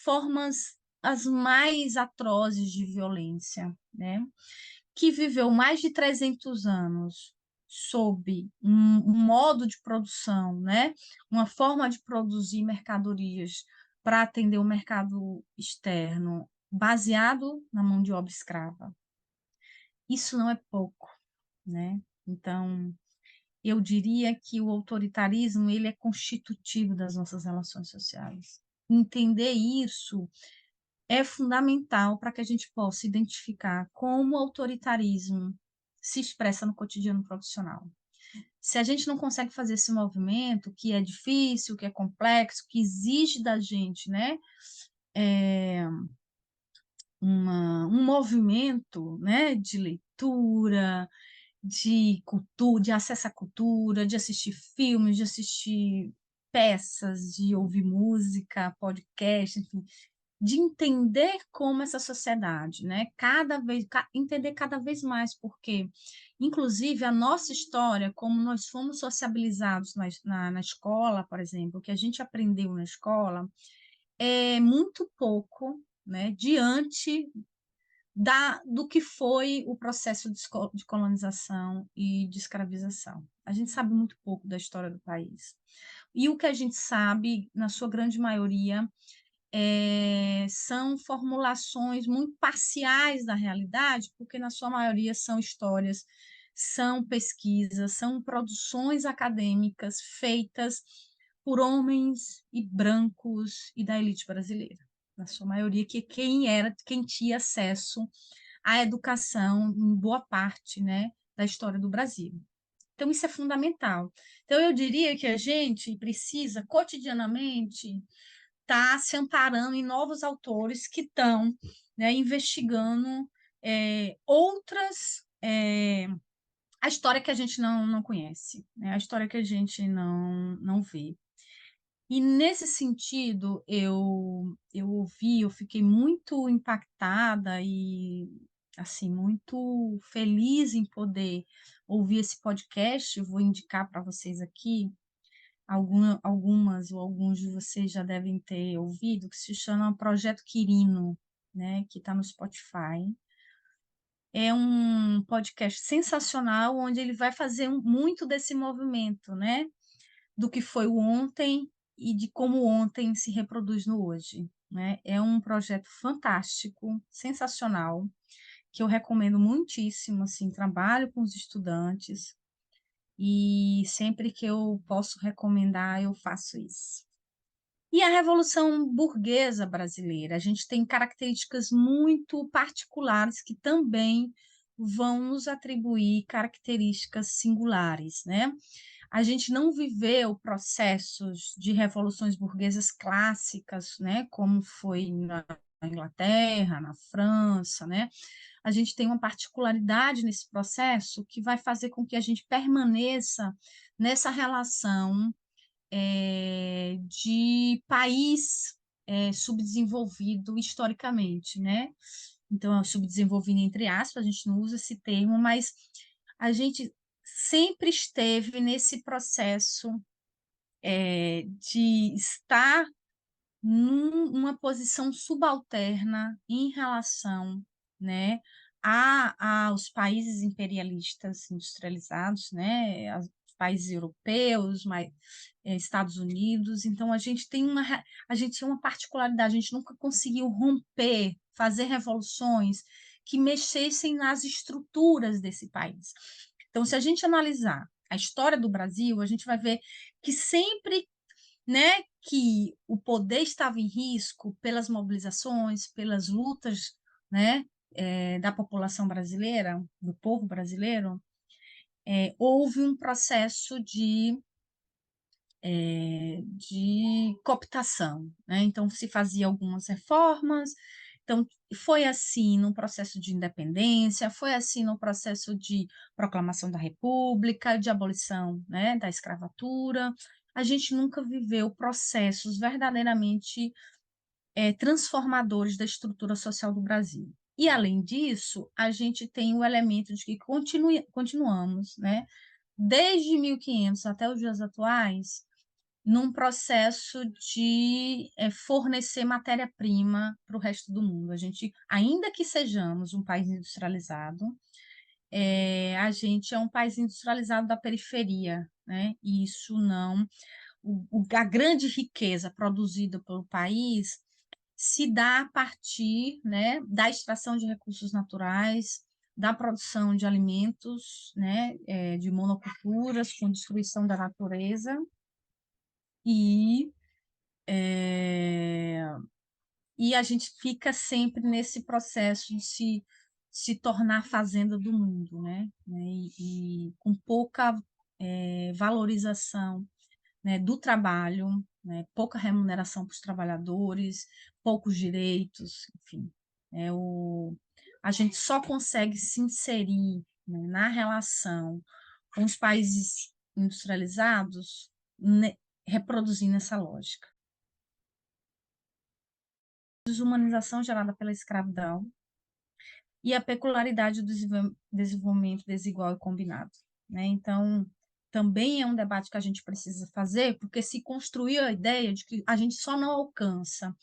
formas as mais atrozes de violência, né? Que viveu mais de 300 anos sob um modo de produção, né? Uma forma de produzir mercadorias para atender o mercado externo, baseado na mão de obra escrava. Isso não é pouco, né? Então, eu diria que o autoritarismo ele é constitutivo das nossas relações sociais. Entender isso é fundamental para que a gente possa identificar como o autoritarismo se expressa no cotidiano profissional. Se a gente não consegue fazer esse movimento, que é difícil, que é complexo, que exige da gente, né, um movimento, né, de leitura, de cultura, de acesso à cultura, de assistir filmes, de assistir peças, de ouvir música, podcast, enfim, de entender como essa sociedade, né, entender cada vez mais, porque, inclusive, a nossa história, como nós fomos sociabilizados na escola, por exemplo, o que a gente aprendeu na escola, é muito pouco, né, diante do que foi o processo de colonização e de escravização. A gente sabe muito pouco da história do país. E o que a gente sabe, na sua grande maioria, são formulações muito parciais da realidade, porque na sua maioria são histórias, são pesquisas, são produções acadêmicas feitas por homens e brancos e da elite brasileira. na sua maioria, que quem tinha acesso à educação em boa parte, né, da história do Brasil. Então, isso é fundamental. Então, eu diria que a gente precisa, cotidianamente, estar se amparando em novos autores que estão, né, investigando outras a história que a gente não conhece, né? A história que a gente não vê. E nesse sentido, eu ouvi, eu fiquei muito impactada e assim muito feliz em poder ouvir esse podcast. Eu vou indicar para vocês aqui algumas ou alguns de vocês já devem ter ouvido, que se chama Projeto Quirino, né, que está no Spotify. É um podcast sensacional, onde ele vai fazer muito desse movimento, né, do que foi o ontem e de como o ontem se reproduz no hoje, né? É um projeto fantástico, sensacional, que eu recomendo muitíssimo, assim, trabalho com os estudantes e sempre que eu posso recomendar, eu faço isso. E a Revolução Burguesa brasileira, a gente tem características muito particulares que também vão nos atribuir características singulares, né? A gente não viveu processos de revoluções burguesas clássicas, né, como foi na Inglaterra, na França, né? A gente tem uma particularidade nesse processo que vai fazer com que a gente permaneça nessa relação de país subdesenvolvido historicamente, né? Então, é subdesenvolvido entre aspas, a gente não usa esse termo, mas a gente sempre esteve nesse processo de estar numa posição subalterna em relação, né, aos países imperialistas industrializados, né, aos países europeus, Estados Unidos. Então a gente tem uma particularidade, a gente nunca conseguiu romper, fazer revoluções que mexessem nas estruturas desse país. Então, se a gente analisar a história do Brasil, a gente vai ver que sempre, né, que o poder estava em risco pelas mobilizações, pelas lutas, né, da população brasileira, do povo brasileiro, houve um processo de cooptação, né? Então se fazia algumas reformas. Então foi assim no processo de independência, foi assim no processo de proclamação da República, de abolição, né, da escravatura. A gente nunca viveu processos verdadeiramente transformadores da estrutura social do Brasil. E, além disso, a gente tem o elemento de que continuamos, né, desde 1500 até os dias atuais, num processo de fornecer matéria-prima para o resto do mundo. A gente, ainda que sejamos um país industrializado, a gente é um país industrializado da periferia, né? E isso não. A grande riqueza produzida pelo país se dá a partir, né, da extração de recursos naturais, da produção de alimentos, né, de monoculturas com destruição da natureza e é, e a gente fica sempre nesse processo de se tornar a fazenda do mundo, né? E com pouca valorização, né, do trabalho, né, pouca remuneração para os trabalhadores, poucos direitos, enfim. A gente só consegue se inserir, né, na relação com os países industrializados, né, reproduzindo essa lógica. Desumanização gerada pela escravidão e a peculiaridade do desenvolvimento desigual e combinado, né? Então, também é um debate que a gente precisa fazer, porque se construiu a ideia de que a gente só não alcança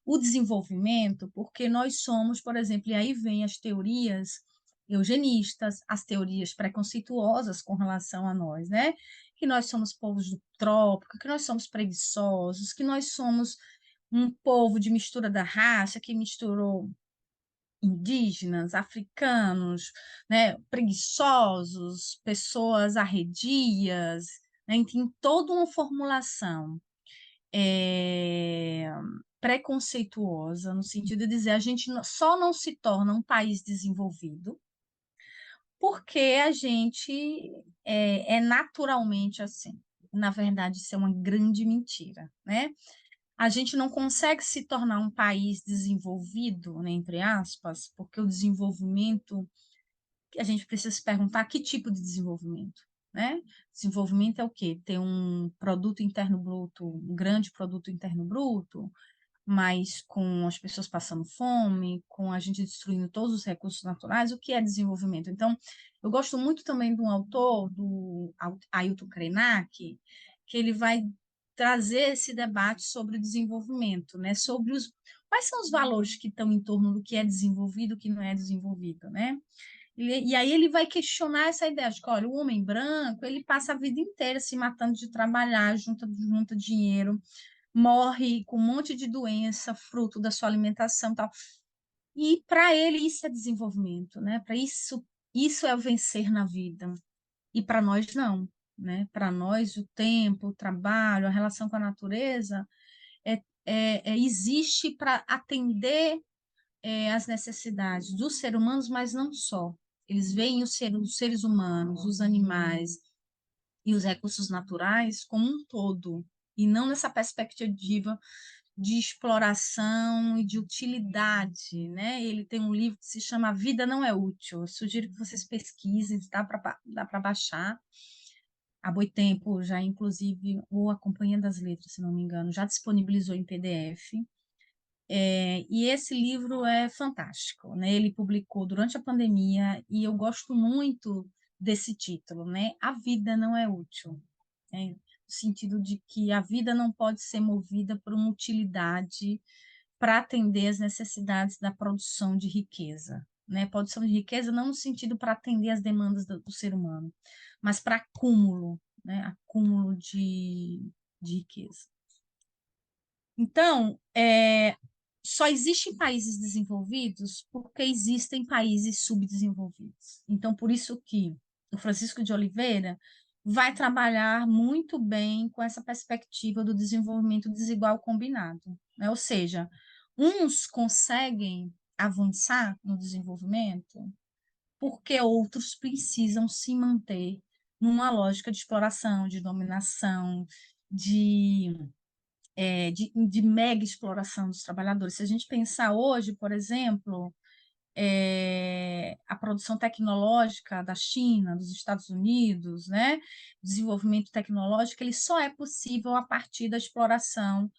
o desenvolvimento porque nós somos, por exemplo, e aí vem as teorias eugenistas, as teorias preconceituosas com relação a nós, né? Que nós somos povos do trópico, que nós somos preguiçosos, que nós somos um povo de mistura da raça, que misturou indígenas, africanos, né, preguiçosos, pessoas arredias, né, tem toda uma formulação preconceituosa, no sentido de dizer a gente só não se torna um país desenvolvido porque a gente é naturalmente assim. Na verdade, isso é uma grande mentira, né? A gente não consegue se tornar um país desenvolvido, né, entre aspas, porque o desenvolvimento, a gente precisa se perguntar que tipo de desenvolvimento, né? Desenvolvimento é o quê? Ter um produto interno bruto, um grande produto interno bruto, mas com as pessoas passando fome, com a gente destruindo todos os recursos naturais, o que é desenvolvimento? Então, eu gosto muito também de um autor, do Ailton Krenak, que ele vai trazer esse debate sobre o desenvolvimento, né? Sobre quais são os valores que estão em torno do que é desenvolvido e o que não é desenvolvido, né? E aí ele vai questionar essa ideia de que, olha, o homem branco, ele passa a vida inteira se matando de trabalhar, junta dinheiro, morre com um monte de doença, fruto da sua alimentação e tal. E para ele isso é desenvolvimento, né? Para isso é o vencer na vida. E para nós não, né? Para nós o tempo, o trabalho, a relação com a natureza existe para atender as necessidades dos seres humanos, mas não só. Eles veem os seres humanos, os animais e os recursos naturais como um todo, e não nessa perspectiva de exploração e de utilidade, né? Ele tem um livro que se chama A Vida Não é Útil. Eu sugiro que vocês pesquisem, dá para baixar. Há muito tempo já, inclusive, o A Companhia das Letras, se não me engano, já disponibilizou em PDF. E esse livro é fantástico, né? Ele publicou durante a pandemia e eu gosto muito desse título, né? A vida não é útil, né? No sentido de que a vida não pode ser movida por uma utilidade para atender as necessidades da produção de riqueza, né? Produção de riqueza não no sentido para atender as demandas do ser humano, mas para acúmulo, né? Acúmulo de riqueza. Então, só existem países desenvolvidos porque existem países subdesenvolvidos. Então, por isso que o Francisco de Oliveira vai trabalhar muito bem com essa perspectiva do desenvolvimento desigual combinado, né? Ou seja, uns conseguem avançar no desenvolvimento porque outros precisam se manter numa lógica de exploração, de dominação, de mega exploração dos trabalhadores. Se a gente pensar hoje, por exemplo, a produção tecnológica da China, dos Estados Unidos, né? O desenvolvimento tecnológico, ele só é possível a partir da exploração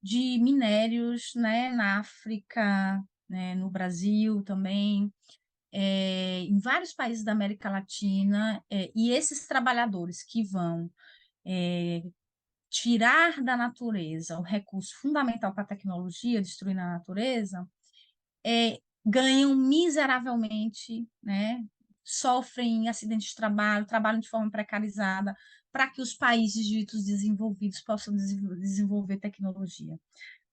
de minérios, né? Na África, né? No Brasil também, em vários países da América Latina, e esses trabalhadores que vão tirar da natureza o recurso fundamental para a tecnologia, destruindo a natureza, ganham miseravelmente, né? Sofrem acidentes de trabalho, trabalham de forma precarizada, para que os países ditos desenvolvidos possam desenvolver tecnologia.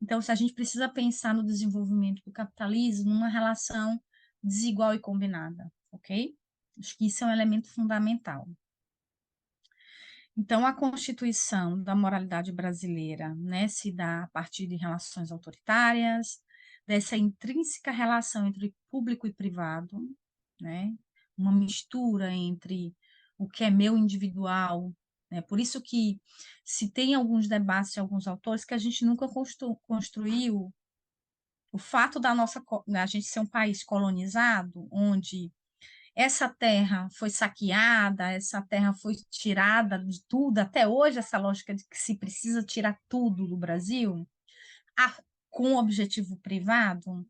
Então, se a gente precisa pensar no desenvolvimento do capitalismo numa relação desigual e combinada, ok? Acho que isso é um elemento fundamental. Então, a constituição da moralidade brasileira, né, se dá a partir de relações autoritárias, dessa intrínseca relação entre público e privado, né, uma mistura entre o que é meu individual, né, por isso que se tem alguns debates de alguns autores que a gente nunca construiu o fato da gente ser um país colonizado, onde essa terra foi saqueada, essa terra foi tirada de tudo, até hoje essa lógica de que se precisa tirar tudo do Brasil, com objetivo privado,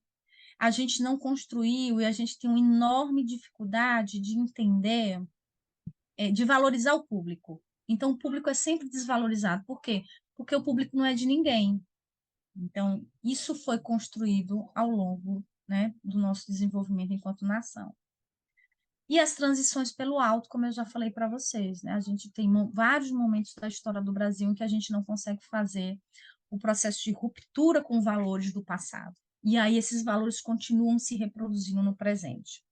a gente não construiu e a gente tem uma enorme dificuldade de entender, de valorizar o público. Então, o público é sempre desvalorizado. Por quê? Porque o público não é de ninguém. Então, isso foi construído ao longo, né, do nosso desenvolvimento enquanto nação. E as transições pelo alto, como eu já falei para vocês, né? A gente tem vários momentos da história do Brasil em que a gente não consegue fazer o processo de ruptura com valores do passado. E aí esses valores continuam se reproduzindo no presente.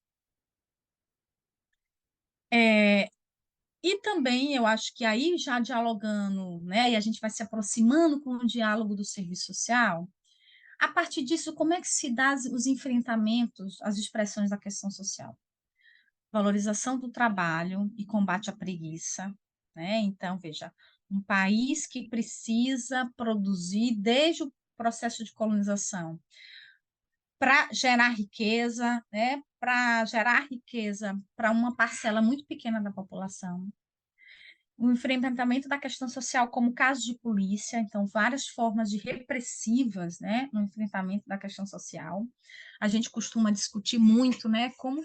E também eu acho que aí já dialogando, né? E a gente vai se aproximando com o diálogo do serviço social, A partir disso, como é que se dá os enfrentamentos, as expressões da questão social? Valorização do trabalho e combate à preguiça, né? Então, veja, um país que precisa produzir desde o processo de colonização para gerar riqueza, né? Para gerar riqueza para uma parcela muito pequena da população. O enfrentamento da questão social como caso de polícia, então várias formas de repressivas, né, no enfrentamento da questão social. A gente costuma discutir muito, né, como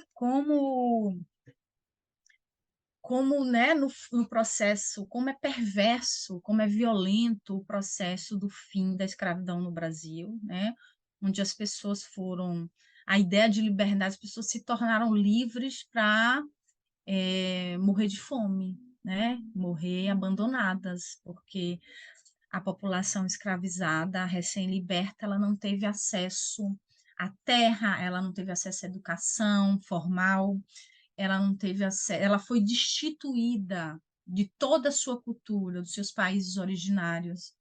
né, no processo, como é perverso, como é violento o processo do fim da escravidão no Brasil, né, onde as pessoas foram, a ideia de liberdade, as pessoas se tornaram livres para morrer de fome, né, morrer abandonadas, porque a população escravizada, recém-liberta, ela não teve acesso à terra, ela não teve acesso à educação formal, ela não teve acesso, ela foi destituída de toda a sua cultura, dos seus países originários.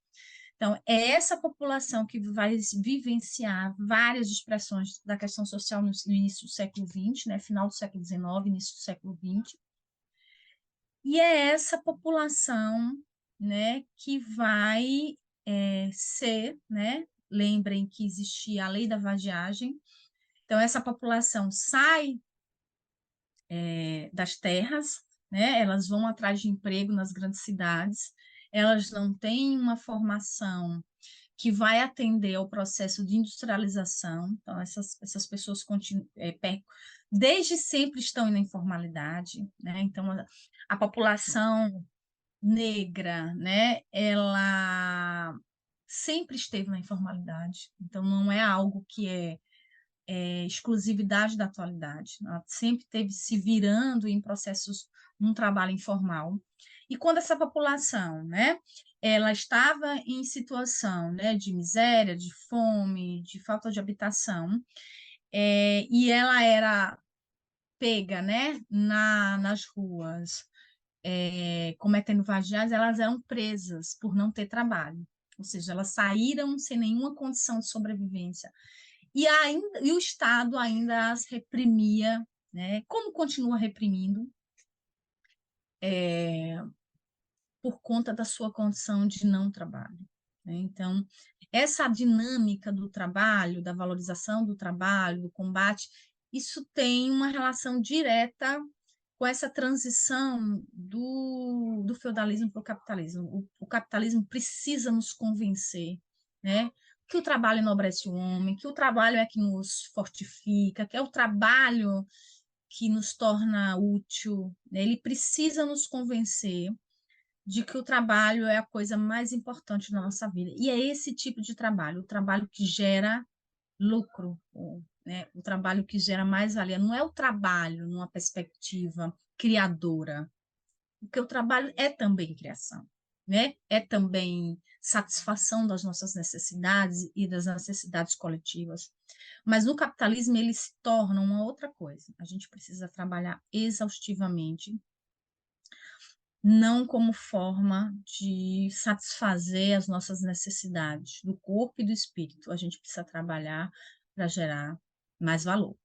Então, é essa população que vai vivenciar várias expressões da questão social no início do século XX, né, final do século XIX, início do século XX, e é essa população, né, que vai ser, né, lembrem que existia a lei da vadiagem, então essa população sai das terras, né? Elas vão atrás de emprego nas grandes cidades, elas não têm uma formação que vai atender ao processo de industrialização, então essas pessoas desde sempre estão na informalidade, né? Então a população negra, né? Ela sempre esteve na informalidade, então não é algo que é exclusividade da atualidade. Ela sempre teve se virando em processos, num trabalho informal. E quando essa população, né, ela estava em situação, né, de miséria, de fome, de falta de habitação, e ela era pega, né, nas ruas, cometendo vadiagem, elas eram presas por não ter trabalho. Ou seja, elas saíram sem nenhuma condição de sobrevivência e o Estado ainda as reprimia, né? Como continua reprimindo, por conta da sua condição de não trabalho, né? Então, essa dinâmica do trabalho, da valorização do trabalho, do combate, isso tem uma relação direta com essa transição do feudalismo para o capitalismo. O capitalismo precisa nos convencer, né, que o trabalho enobrece o homem, que o trabalho é que nos fortifica, que é o trabalho que nos torna útil, né? Ele precisa nos convencer de que o trabalho é a coisa mais importante da nossa vida. E é esse tipo de trabalho, o trabalho que gera lucro, né? O trabalho que gera mais-valia. Não é o trabalho numa perspectiva criadora, porque o trabalho é também criação, né? É também satisfação das nossas necessidades e das necessidades coletivas. Mas no capitalismo ele se torna uma outra coisa. A gente precisa trabalhar exaustivamente, não como forma de satisfazer as nossas necessidades do corpo e do espírito. A gente precisa trabalhar para gerar mais valor,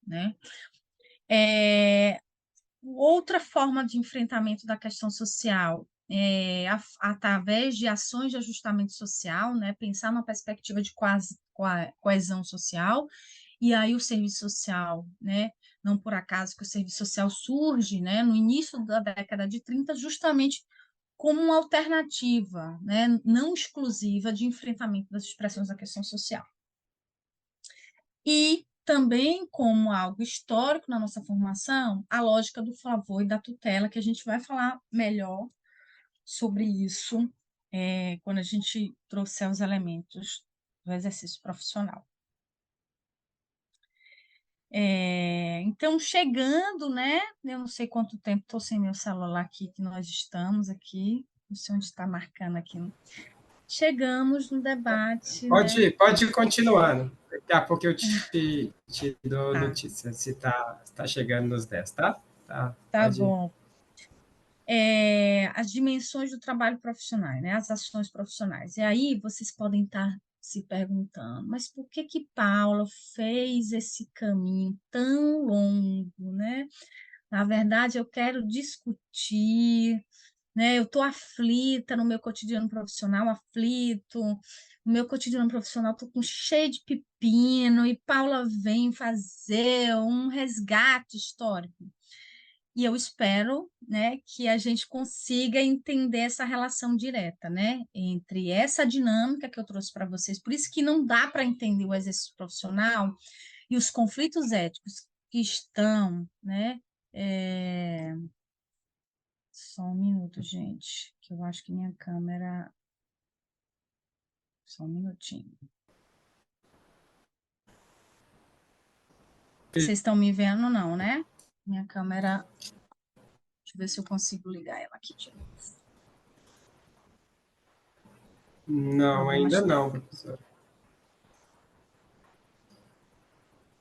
né? Outra forma de enfrentamento da questão social é através de ações de ajustamento social, né? Pensar numa perspectiva de coesão social, e aí o serviço social, né? Não por acaso que o serviço social surge, né, no início da década de 30, justamente como uma alternativa, né, não exclusiva de enfrentamento das expressões da questão social. E também como algo histórico na nossa formação, a lógica do favor e da tutela, que a gente vai falar melhor sobre isso quando a gente trouxer os elementos do exercício profissional. Então, chegando, né? Eu não sei quanto tempo, estou sem meu celular aqui, que nós estamos aqui, não sei onde está marcando aqui. Chegamos no debate, né? Pode continuar. Né? Daqui a pouco eu te dou Tá, notícia se tá chegando nos 10, tá? tá Pode ir. bom. As dimensões do trabalho profissional, né? As ações profissionais. E aí vocês podem estar se perguntando, mas por que que Paula fez esse caminho tão longo, né? Na verdade, eu quero discutir, né? Eu estou aflita no meu cotidiano profissional, aflito, no meu cotidiano profissional estou com cheio de pepino, e Paula vem fazer um resgate histórico. E eu espero, né, que a gente consiga entender essa relação direta, né, entre essa dinâmica que eu trouxe para vocês. Por isso que não dá para entender o exercício profissional e os conflitos éticos que estão, né, só um minuto, gente, que eu acho que minha câmera... Só um minutinho. Vocês estão me vendo, não, né? Minha câmera... Deixa eu ver se eu consigo ligar ela aqui de novo. Não, ainda não, professora.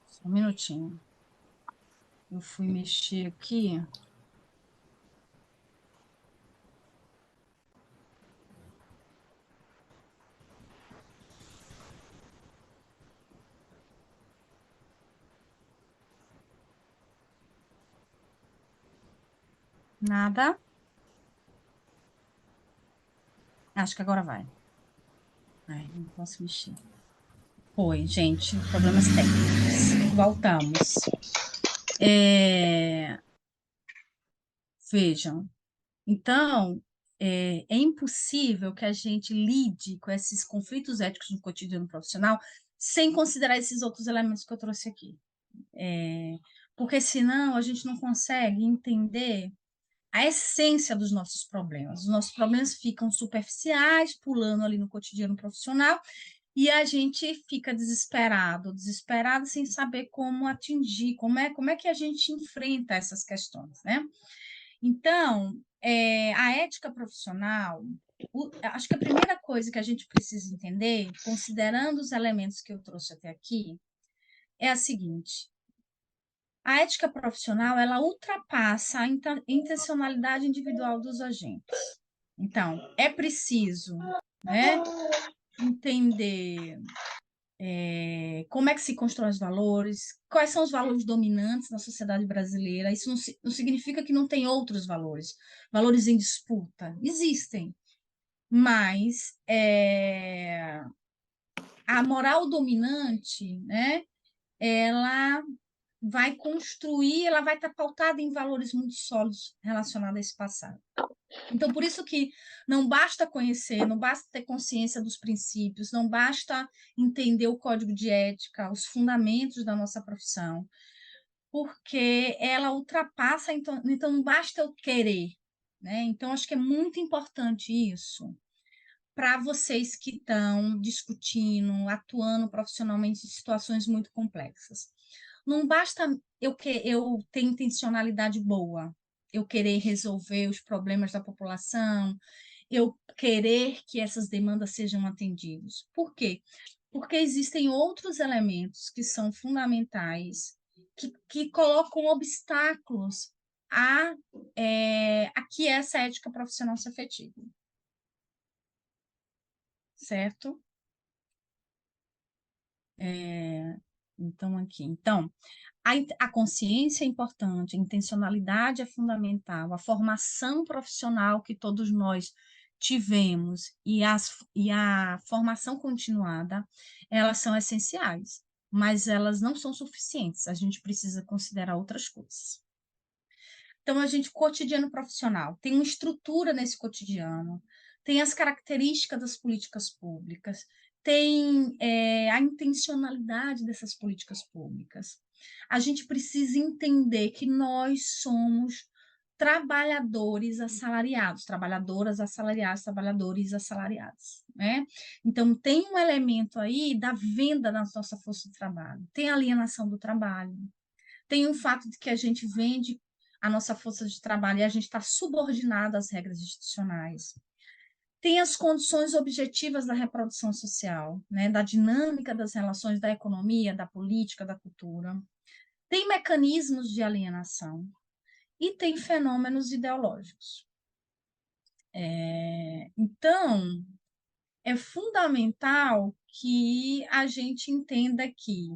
Só um minutinho. Eu fui mexer aqui. Nada. Acho que agora vai. Ai, não posso mexer. Oi, gente, problemas técnicos. Voltamos. Vejam, então, é impossível que a gente lide com esses conflitos éticos no cotidiano profissional sem considerar esses outros elementos que eu trouxe aqui. Porque senão a gente não consegue entender a essência dos nossos problemas. Os nossos problemas ficam superficiais, pulando ali no cotidiano profissional, e a gente fica desesperado sem saber como atingir, como é que a gente enfrenta essas questões, né? Então, a ética profissional, acho que a primeira coisa que a gente precisa entender, considerando os elementos que eu trouxe até aqui, é a seguinte: a ética profissional, ela ultrapassa a intencionalidade individual dos agentes. Então, é preciso, né, entender como é que se constroem os valores, quais são os valores dominantes na sociedade brasileira. Isso não significa que não tem outros valores, valores em disputa. Existem, mas a moral dominante, né, ela vai construir, ela vai estar pautada em valores muito sólidos relacionados a esse passado. Então, por isso que não basta conhecer, não basta ter consciência dos princípios, não basta entender o código de ética, os fundamentos da nossa profissão, porque ela ultrapassa, então não basta eu querer, né? Então, acho que é muito importante isso para vocês que estão discutindo, atuando profissionalmente em situações muito complexas. Não basta eu ter intencionalidade boa, eu querer resolver os problemas da população, eu querer que essas demandas sejam atendidas. Por quê? Porque existem outros elementos que são fundamentais, que colocam obstáculos a que essa ética profissional se efetive. Certo? Então, a consciência é importante, a intencionalidade é fundamental, a formação profissional que todos nós tivemos e a formação continuada, elas são essenciais, mas elas não são suficientes, a gente precisa considerar outras coisas. Então, cotidiano profissional, tem uma estrutura nesse cotidiano, tem as características das políticas públicas, tem a intencionalidade dessas políticas públicas. A gente precisa entender que nós somos trabalhadores assalariados, trabalhadoras assalariadas, trabalhadores assalariados, né? Então, tem um elemento aí da venda da nossa força de trabalho, tem a alienação do trabalho, tem o fato de que a gente vende a nossa força de trabalho e a gente está subordinado às regras institucionais. Tem as condições objetivas da reprodução social, né, da dinâmica das relações da economia, da política, da cultura. Tem mecanismos de alienação e tem fenômenos ideológicos. Então, é fundamental que a gente entenda que,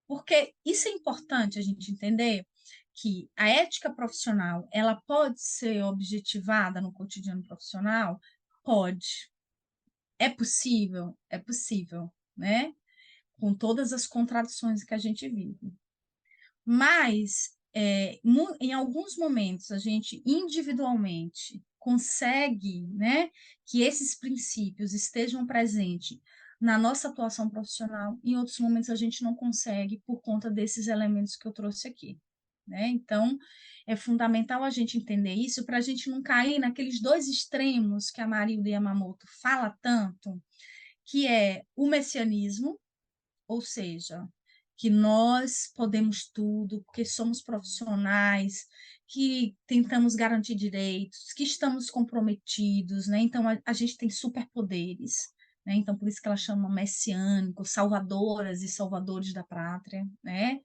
porque isso é importante a gente entender, que a ética profissional, ela pode ser objetivada no cotidiano profissional? Pode. É possível, né? Com todas as contradições que a gente vive. Mas, em alguns momentos, a gente individualmente consegue, né, que esses princípios estejam presentes na nossa atuação profissional, em outros momentos a gente não consegue por conta desses elementos que eu trouxe aqui. Né? Então, é fundamental a gente entender isso para a gente não cair naqueles dois extremos que a Marilda Yamamoto fala tanto, que é o messianismo, ou seja, que nós podemos tudo, porque somos profissionais, que tentamos garantir direitos, que estamos comprometidos, né? Então a gente tem superpoderes, né? Então por isso que ela chama messiânico, salvadoras e salvadores da pátria, né?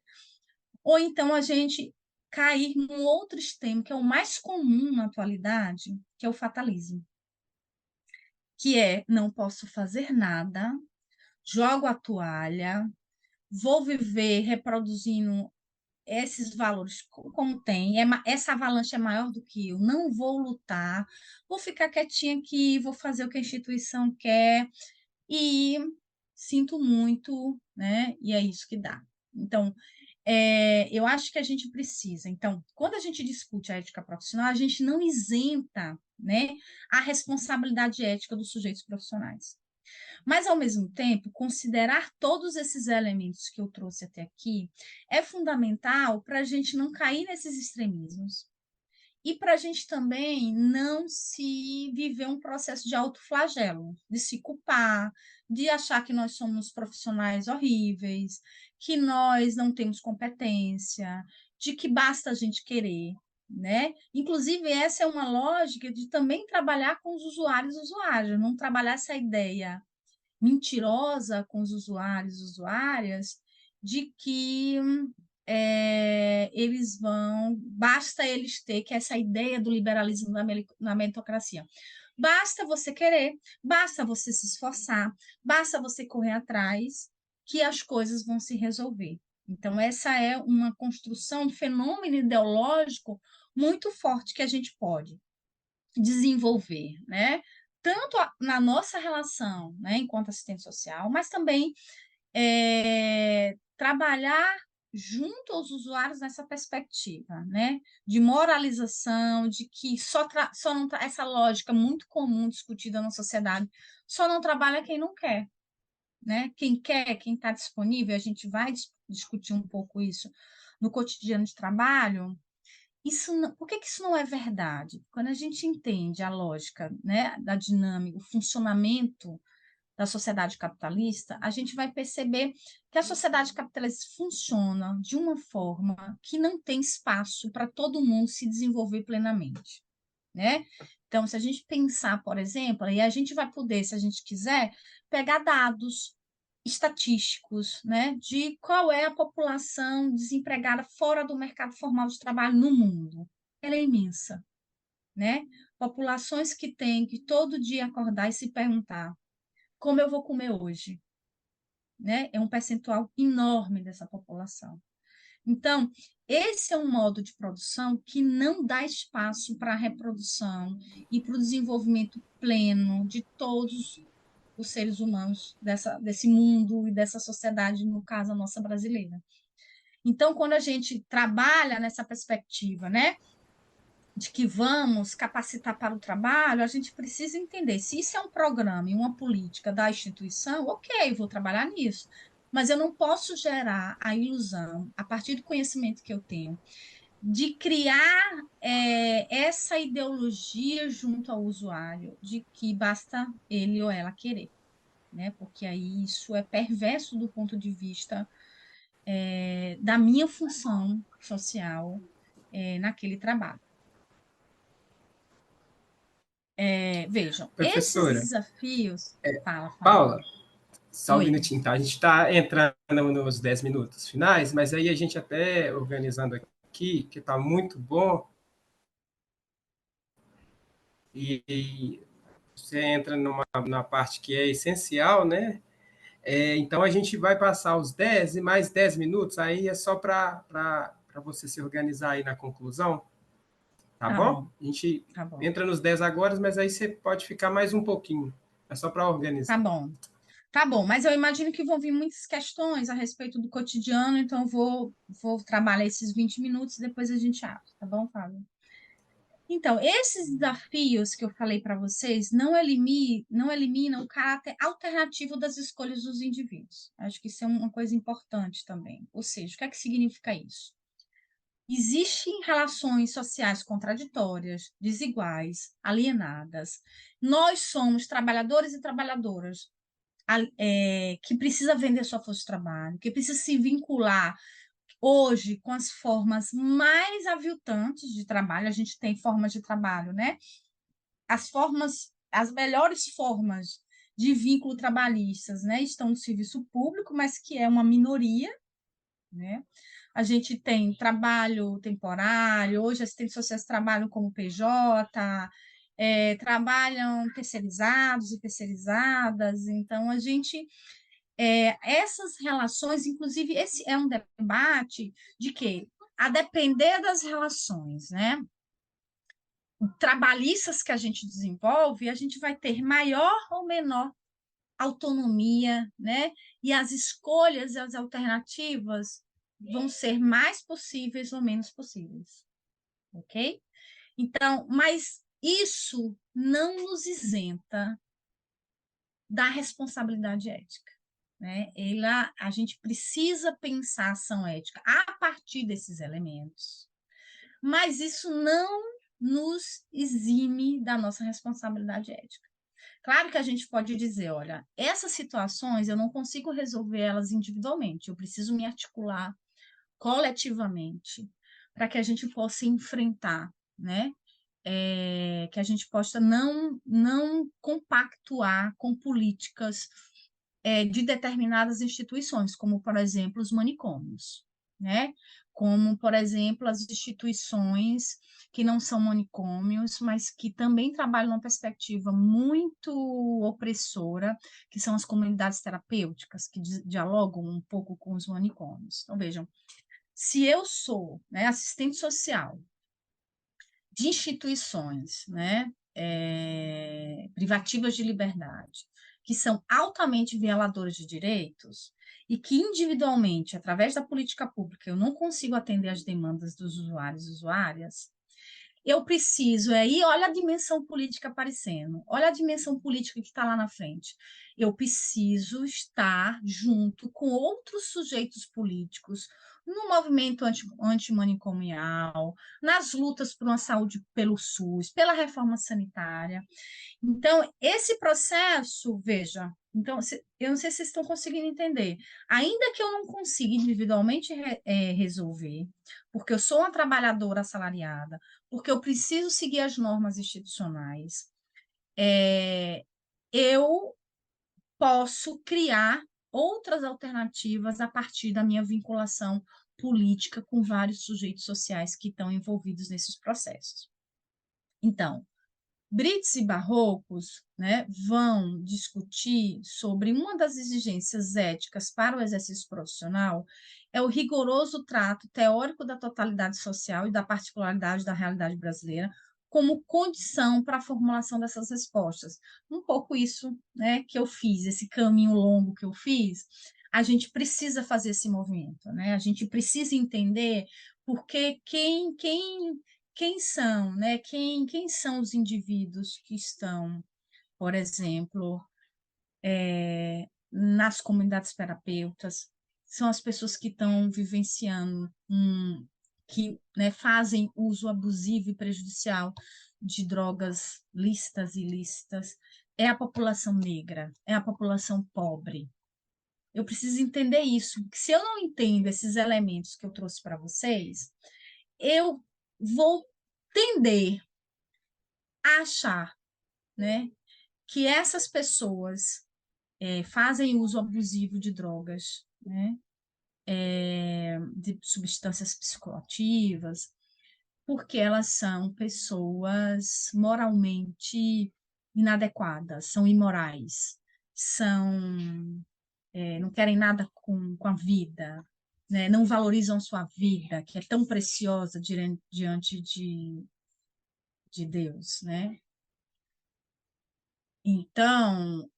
Ou então a gente cair num outro extremo, que é o mais comum na atualidade, que é o fatalismo, que é não posso fazer nada, jogo a toalha, vou viver reproduzindo esses valores como tem, essa avalanche é maior do que eu, não vou lutar, vou ficar quietinha aqui, vou fazer o que a instituição quer e sinto muito, né? E é isso que dá. Então, eu acho que a gente precisa. Então, quando a gente discute a ética profissional, a gente não isenta, né, a responsabilidade ética dos sujeitos profissionais. Mas, ao mesmo tempo, considerar todos esses elementos que eu trouxe até aqui é fundamental para a gente não cair nesses extremismos e para a gente também não se viver um processo de autoflagelo, de se culpar, de achar que nós somos profissionais horríveis, que nós não temos competência, de que basta a gente querer. Né? Inclusive, essa é uma lógica de também trabalhar com os usuários e usuárias, não trabalhar essa ideia mentirosa com os usuários e usuárias de que eles vão, basta eles ter, que é essa ideia do liberalismo na meritocracia. Basta você querer, basta você se esforçar, basta você correr atrás, que as coisas vão se resolver. Então, essa é uma construção, um fenômeno ideológico muito forte que a gente pode desenvolver, né? Tanto na nossa relação, né, enquanto assistente social, mas também trabalhar junto aos usuários nessa perspectiva, né, de moralização, de que só não essa lógica muito comum discutida na sociedade, só não trabalha quem não quer, né? Quem quer, quem está disponível, a gente vai discutir um pouco isso no cotidiano de trabalho. Por que isso não é verdade? Quando a gente entende a lógica, né, da dinâmica, o funcionamento da sociedade capitalista, a gente vai perceber que a sociedade capitalista funciona de uma forma que não tem espaço para todo mundo se desenvolver plenamente, né? Então, se a gente pensar, por exemplo, e a gente vai poder, se a gente quiser, pegar dados estatísticos, né, de qual é a população desempregada fora do mercado formal de trabalho no mundo. Ela é imensa, né? Populações que têm que todo dia acordar e se perguntar como eu vou comer hoje, né? É um percentual enorme dessa população. Então, esse é um modo de produção que não dá espaço para a reprodução e para o desenvolvimento pleno de todos os seres humanos desse mundo e dessa sociedade, no caso, a nossa brasileira. Então, quando a gente trabalha nessa perspectiva, né, de que vamos capacitar para o trabalho, a gente precisa entender se isso é um programa e uma política da instituição, ok, vou trabalhar nisso, mas eu não posso gerar a ilusão, a partir do conhecimento que eu tenho, de criar essa ideologia junto ao usuário, de que basta ele ou ela querer, né? Porque aí isso é perverso do ponto de vista da minha função social naquele trabalho. Vejam, esses Professora, desafios. Fala, fala. Paula, só um Oi. minutinho, tá? A gente está entrando nos 10 minutos finais, mas aí a gente até organizando aqui, que está muito bom, e você entra na parte que é essencial, né? Então, a gente vai passar os 10 e mais 10 minutos, aí é só para você se organizar aí na conclusão, tá Tá bom? bom, A gente tá bom, entra nos 10 agora, mas aí você pode ficar mais um pouquinho. É só para tá organizar. bom. Tá bom, mas eu imagino que vão vir muitas questões a respeito do cotidiano, então eu vou trabalhar esses 20 minutos e depois a gente abre, tá bom, Fábio? Então, esses desafios que eu falei para vocês não eliminam o caráter alternativo das escolhas dos indivíduos. Acho que isso é uma coisa importante também. Ou seja, o que é que significa isso? Existem relações sociais contraditórias, desiguais, alienadas. Nós somos trabalhadores e trabalhadoras que precisa vender sua força de trabalho, que precisa se vincular hoje com as formas mais aviltantes de trabalho. A gente tem formas de trabalho, né? As melhores formas de vínculo trabalhistas, né, estão no serviço público, mas que é uma minoria, né? A gente tem trabalho temporário, hoje as assistentes sociais trabalham como PJ, trabalham terceirizados e terceirizadas, então a gente essas relações, inclusive, esse é um debate de que, a depender das relações, né, trabalhistas que a gente desenvolve, a gente vai ter maior ou menor autonomia, né, e as escolhas e as alternativas vão ser mais possíveis ou menos possíveis, ok? Então, mas isso não nos isenta da responsabilidade ética. Né? A gente precisa pensar a ação ética a partir desses elementos, mas isso não nos exime da nossa responsabilidade ética. Claro que a gente pode dizer, olha, essas situações eu não consigo resolver elas individualmente, eu preciso me articular coletivamente para que a gente possa enfrentar, né? Que a gente possa não compactuar com políticas de determinadas instituições, como, por exemplo, os manicômios, né? Como, por exemplo, as instituições que não são manicômios, mas que também trabalham numa perspectiva muito opressora, que são as comunidades terapêuticas, que dialogam um pouco com os manicômios. Então, vejam, se eu sou, né, assistente social de instituições, né, privativas de liberdade, que são altamente violadoras de direitos e que individualmente, através da política pública, eu não consigo atender às demandas dos usuários e usuárias, eu preciso, aí olha a dimensão política aparecendo, olha a dimensão política que está lá na frente. Eu preciso estar junto com outros sujeitos políticos no movimento antimanicomial, nas lutas por uma saúde pelo SUS, pela reforma sanitária. Então, esse processo, veja, então, eu não sei se vocês estão conseguindo entender. Ainda que eu não consiga individualmente resolver, porque eu sou uma trabalhadora assalariada, porque eu preciso seguir as normas institucionais, eu posso criar outras alternativas a partir da minha vinculação política com vários sujeitos sociais que estão envolvidos nesses processos. Então, Brits e Barrocos, né, vão discutir sobre uma das exigências éticas para o exercício profissional é o rigoroso trato teórico da totalidade social e da particularidade da realidade brasileira como condição para a formulação dessas respostas. Um pouco isso, né, que eu fiz, esse caminho longo que eu fiz, a gente precisa fazer esse movimento, né? A gente precisa entender porque quem são, né? Quem são os indivíduos que estão, por exemplo, nas comunidades terapeutas? São as pessoas que estão vivenciando, que, né, fazem uso abusivo e prejudicial de drogas lícitas e ilícitas. É a população negra, é a população pobre. Eu preciso entender isso, porque se eu não entendo esses elementos que eu trouxe para vocês, eu vou tender a achar, né, que essas pessoas fazem uso abusivo de drogas, né, de substâncias psicoativas, porque elas são pessoas moralmente inadequadas, são imorais, são não querem nada com a vida, né? Não valorizam sua vida, que é tão preciosa diante de Deus, né? Então,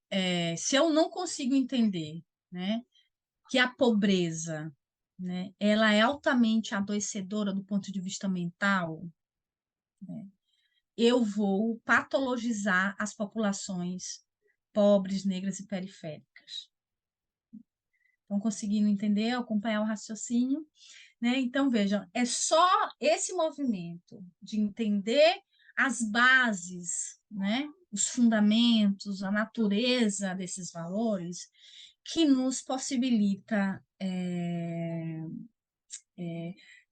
se eu não consigo entender, né, que a pobreza, né, ela é altamente adoecedora do ponto de vista mental, né, eu vou patologizar as populações pobres, negras e periféricas. Estão conseguindo entender, acompanhar o raciocínio? Né? Então, vejam, é só esse movimento de entender as bases, né? Os fundamentos, a natureza desses valores, que nos possibilita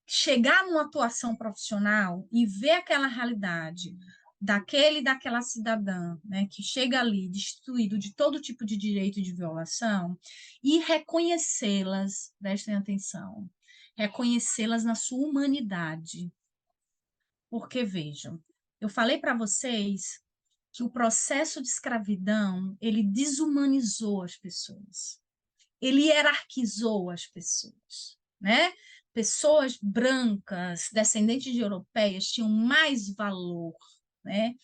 chegar numa atuação profissional e ver aquela realidade daquele e daquela cidadã, né, que chega ali destituído de todo tipo de direito de violação e reconhecê-las, prestem atenção, reconhecê-las na sua humanidade. Porque, vejam, eu falei para vocês que o processo de escravidão, ele desumanizou as pessoas, ele hierarquizou as pessoas, né? Pessoas brancas, descendentes de europeias, tinham mais valor, né?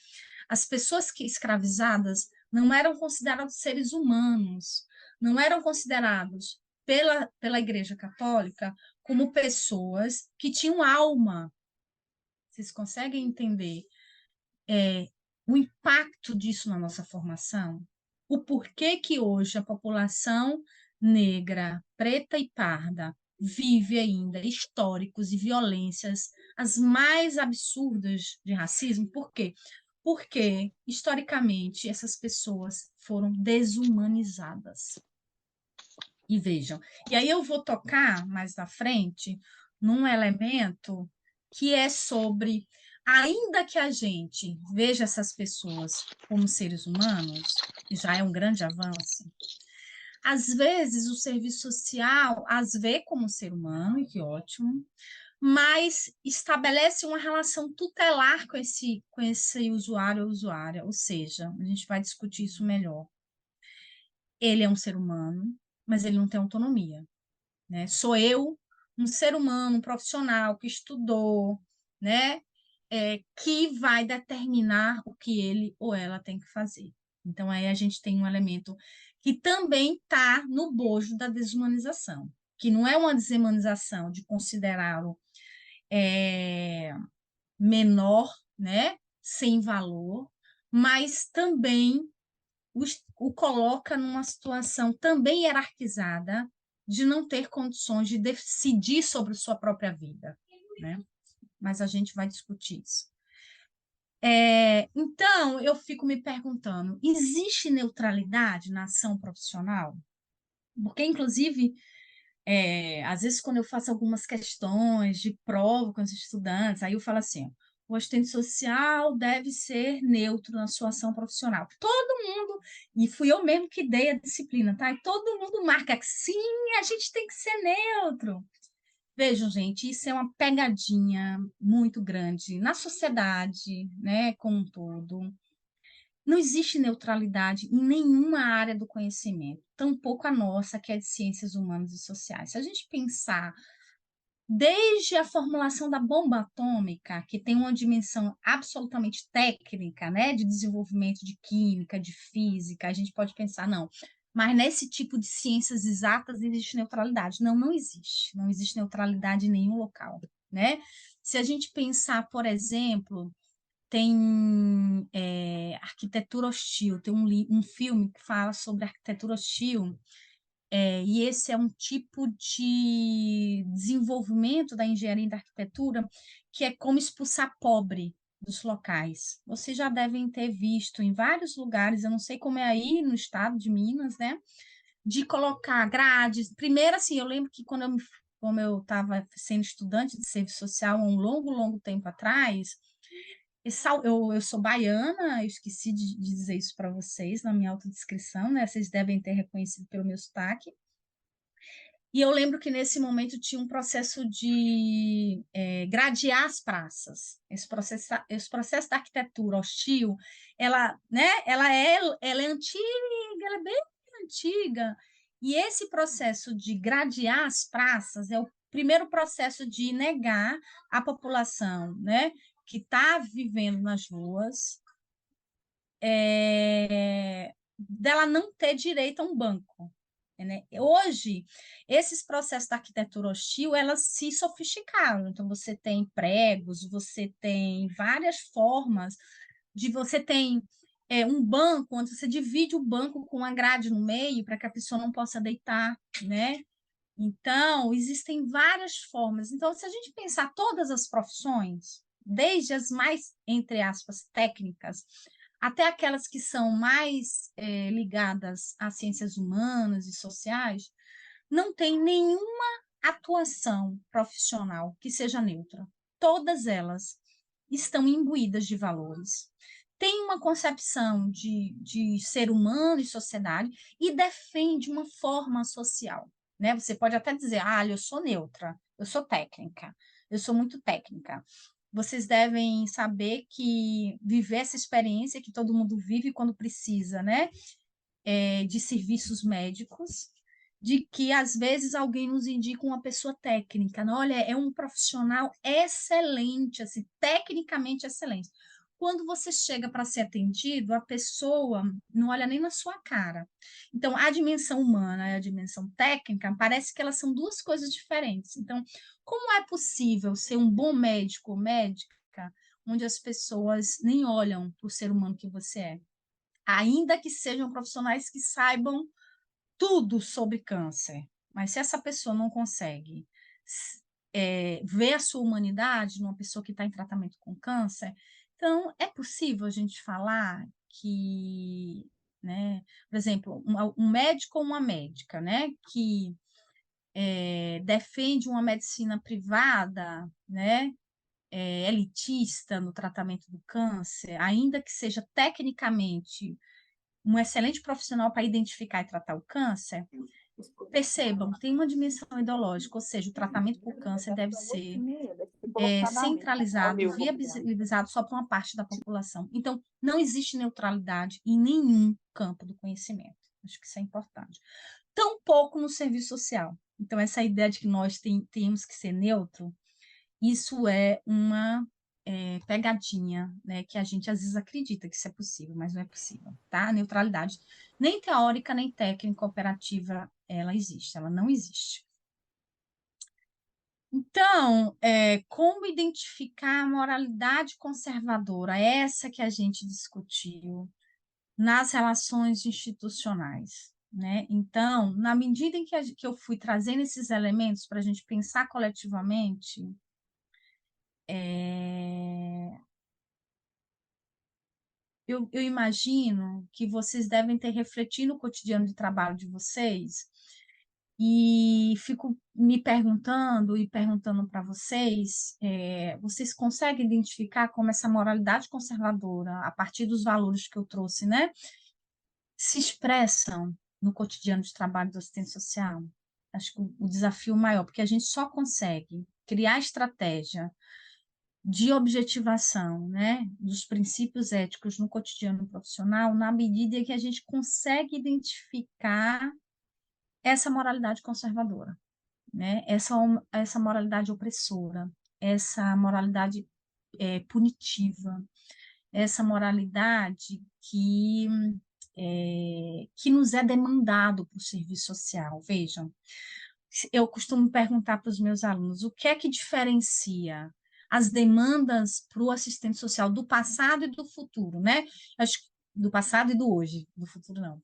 As pessoas que escravizadas não eram considerados seres humanos, não eram considerados pela Igreja Católica como pessoas que tinham alma. Vocês conseguem entender o impacto disso na nossa formação? O porquê que hoje a população negra, preta e parda vive ainda históricos e violências as mais absurdas de racismo? Por quê? Porque, historicamente, essas pessoas foram desumanizadas. E vejam, e aí eu vou tocar mais na frente num elemento que é sobre, ainda que a gente veja essas pessoas como seres humanos, que já é um grande avanço, às vezes o serviço social as vê como ser humano, e que ótimo, mas estabelece uma relação tutelar com esse usuário ou usuária, ou seja, a gente vai discutir isso melhor. Ele é um ser humano, mas ele não tem autonomia, né? Sou eu, um ser humano, um profissional que estudou, né? Que vai determinar o que ele ou ela tem que fazer. Então, aí a gente tem um elemento que também está no bojo da desumanização, que não é uma desumanização de considerá-lo menor, né? Sem valor, mas também o coloca numa situação também hierarquizada de não ter condições de decidir sobre sua própria vida, né? Mas a gente vai discutir isso. Então, eu fico me perguntando, existe neutralidade na ação profissional? Porque, inclusive, às vezes, quando eu faço algumas questões de prova com os estudantes, aí eu falo assim, o assistente social deve ser neutro na sua ação profissional. Todo mundo, e fui eu mesmo que dei a disciplina, tá? E todo mundo marca que sim, a gente tem que ser neutro. Vejam, gente, isso é uma pegadinha muito grande na sociedade, né, como um todo. Não existe neutralidade em nenhuma área do conhecimento, tampouco a nossa, que é de ciências humanas e sociais. Se a gente pensar desde a formulação da bomba atômica, que tem uma dimensão absolutamente técnica, né, de desenvolvimento de química, de física, a gente pode pensar, não, mas nesse tipo de ciências exatas existe neutralidade. Não, não existe. Não existe neutralidade em nenhum local, né? Se a gente pensar, por exemplo, tem Arquitetura Hostil, tem um filme que fala sobre arquitetura hostil, e esse é um tipo de desenvolvimento da engenharia e da arquitetura que é como expulsar pobre dos locais. Vocês já devem ter visto em vários lugares, eu não sei como é aí no estado de Minas, né? De colocar grades. Primeiro, assim, eu lembro que como eu estava sendo estudante de serviço social há um longo, longo tempo atrás, eu sou baiana, eu esqueci de dizer isso para vocês na minha autodescrição, né? Vocês devem ter reconhecido pelo meu sotaque. E eu lembro que nesse momento tinha um processo de gradear as praças. Esse processo da arquitetura hostil, ela é antiga, ela é bem antiga, E esse processo de gradear as praças é o primeiro processo de negar à população, né, que está vivendo nas ruas, dela não ter direito a um banco, né? Hoje, esses processos da arquitetura hostil, elas se sofisticaram. Então, você tem pregos, você tem várias formas você tem um banco onde você divide o banco com uma grade no meio para que a pessoa não possa deitar, né? Então, existem várias formas. Então, se a gente pensar todas as profissões, desde as mais, entre aspas, técnicas, até aquelas que são mais ligadas às ciências humanas e sociais, não tem nenhuma atuação profissional que seja neutra. Todas elas estão imbuídas de valores. Tem uma concepção de ser humano e sociedade e defende uma forma social, né? Você pode até dizer, eu sou neutra, eu sou técnica, eu sou muito técnica. Vocês devem saber que viver essa experiência que todo mundo vive quando precisa, né? De serviços médicos, de que às vezes alguém nos indica uma pessoa técnica, né? Olha, é um profissional excelente, assim, tecnicamente excelente. Quando você chega para ser atendido, a pessoa não olha nem na sua cara. Então, a dimensão humana e a dimensão técnica, parece que elas são duas coisas diferentes. Então, como é possível ser um bom médico ou médica onde as pessoas nem olham para o ser humano que você é? Ainda que sejam profissionais que saibam tudo sobre câncer, mas se essa pessoa não consegue ver a sua humanidade numa pessoa que está em tratamento com câncer, então é possível a gente falar que, né, por exemplo, um médico ou uma médica, né, que defende uma medicina privada, né, elitista no tratamento do câncer, ainda que seja tecnicamente um excelente profissional para identificar e tratar o câncer, percebam, tem uma dimensão ideológica, ou seja, o tratamento por câncer deve ser centralizado, viabilizado só para uma parte da população. Então, não existe neutralidade em nenhum campo do conhecimento. Acho que isso é importante. Tampouco no serviço social. Então, essa ideia de que nós temos que ser neutro, isso é uma pegadinha, né, que a gente às vezes acredita que isso é possível, mas não é possível, tá? A neutralidade, nem teórica, nem técnica operativa, ela existe, ela não existe. Então, como identificar a moralidade conservadora, essa que a gente discutiu, nas relações institucionais, né? Então, na medida em que eu fui trazendo esses elementos para a gente pensar coletivamente, eu imagino que vocês devem ter refletido no cotidiano de trabalho de vocês, e fico me perguntando e perguntando para vocês, vocês conseguem identificar como essa moralidade conservadora, a partir dos valores que eu trouxe, né, se expressam no cotidiano de trabalho do assistente social? Acho que o desafio maior, porque a gente só consegue criar estratégia de objetivação, né, dos princípios éticos no cotidiano profissional, na medida em que a gente consegue identificar essa moralidade conservadora, né, essa moralidade opressora, essa moralidade punitiva, essa moralidade que nos é demandado para o serviço social. Vejam, eu costumo perguntar para os meus alunos o que é que diferencia as demandas para o assistente social do passado e do futuro, né? Acho que do passado e do hoje, do futuro não.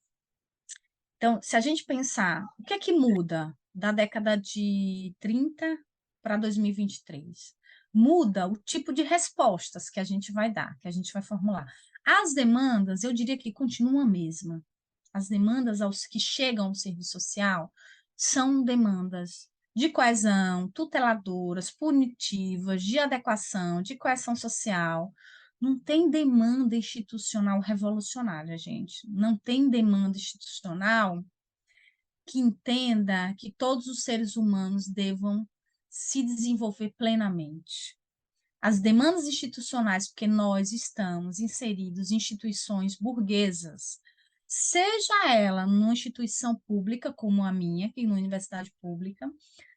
Então, se a gente pensar, o que é que muda da década de 30 para 2023? Muda o tipo de respostas que a gente vai dar, que a gente vai formular. As demandas, eu diria que continuam a mesma. As demandas aos que chegam ao serviço social são demandas de coesão, tuteladoras, punitivas, de adequação, de coesão social. Não tem demanda institucional revolucionária, gente. Não tem demanda institucional que entenda que todos os seres humanos devam se desenvolver plenamente. As demandas institucionais, porque nós estamos inseridos em instituições burguesas, seja ela numa instituição pública, como a minha, que é uma universidade pública,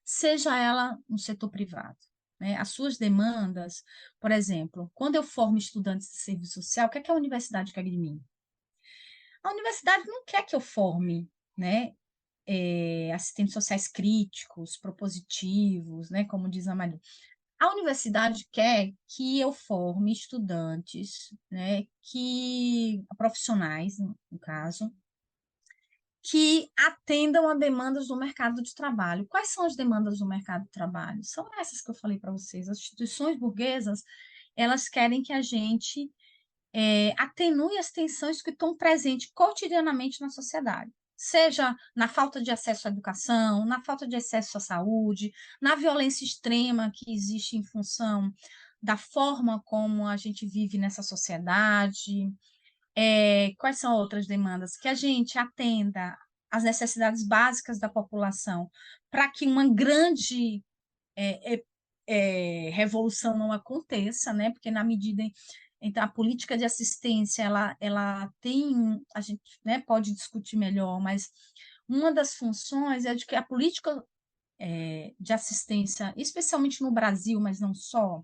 seja ela no setor privado. Né? As suas demandas, por exemplo, quando eu formo estudantes de serviço social, o que é que a universidade quer de mim? A universidade não quer que eu forme, né, assistentes sociais críticos, propositivos, né, como diz a Maria. A universidade quer que eu forme estudantes, né, que profissionais, no caso, que atendam a demandas do mercado de trabalho. Quais são as demandas do mercado de trabalho? São essas que eu falei para vocês. As instituições burguesas, elas querem que a gente atenue as tensões que estão presentes cotidianamente na sociedade. Seja na falta de acesso à educação, na falta de acesso à saúde, na violência extrema que existe em função da forma como a gente vive nessa sociedade. Quais são outras demandas? Que a gente atenda às necessidades básicas da população para que uma grande revolução não aconteça, né? Porque na medida então a política de assistência ela tem, a gente, né, pode discutir melhor, mas uma das funções é de que a política de assistência, especialmente no Brasil, mas não só,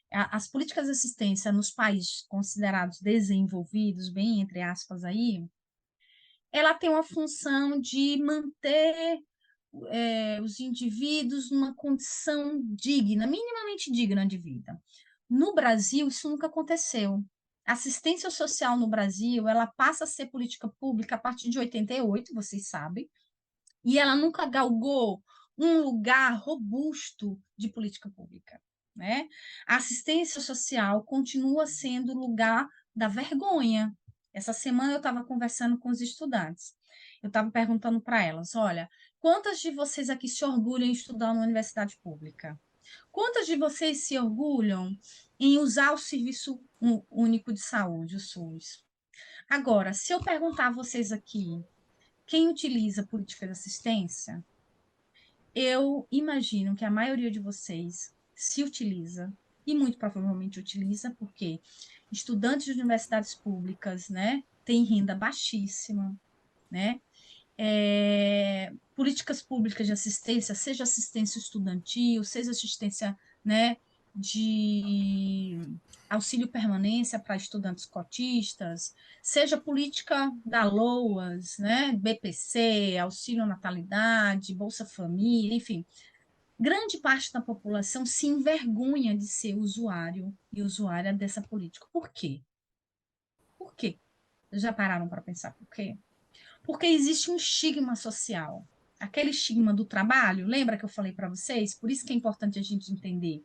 as políticas de assistência nos países considerados desenvolvidos, bem entre aspas aí, ela tem uma função de manter os indivíduos numa condição digna, minimamente digna de vida. No Brasil, isso nunca aconteceu. A assistência social no Brasil, ela passa a ser política pública a partir de 88, vocês sabem, e ela nunca galgou um lugar robusto de política pública, né? A assistência social continua sendo o lugar da vergonha. Essa semana eu estava conversando com os estudantes. Eu estava perguntando para elas, olha, quantas de vocês aqui se orgulham em estudar numa universidade pública? Quantas de vocês se orgulham em usar o Serviço Único de Saúde, o SUS? Agora, se eu perguntar a vocês aqui, quem utiliza política de assistência, eu imagino que a maioria de vocês se utiliza, e muito provavelmente utiliza, porque estudantes de universidades públicas, né, têm renda baixíssima, né? Políticas públicas de assistência, seja assistência estudantil, seja assistência, né, de auxílio permanência para estudantes cotistas, seja política da LOAS, né, BPC, auxílio natalidade, Bolsa Família, enfim, grande parte da população se envergonha de ser usuário e usuária dessa política. Por quê? Por quê? Já pararam para pensar por quê? Porque existe um estigma social. Aquele estigma do trabalho, lembra que eu falei para vocês? Por isso que é importante a gente entender.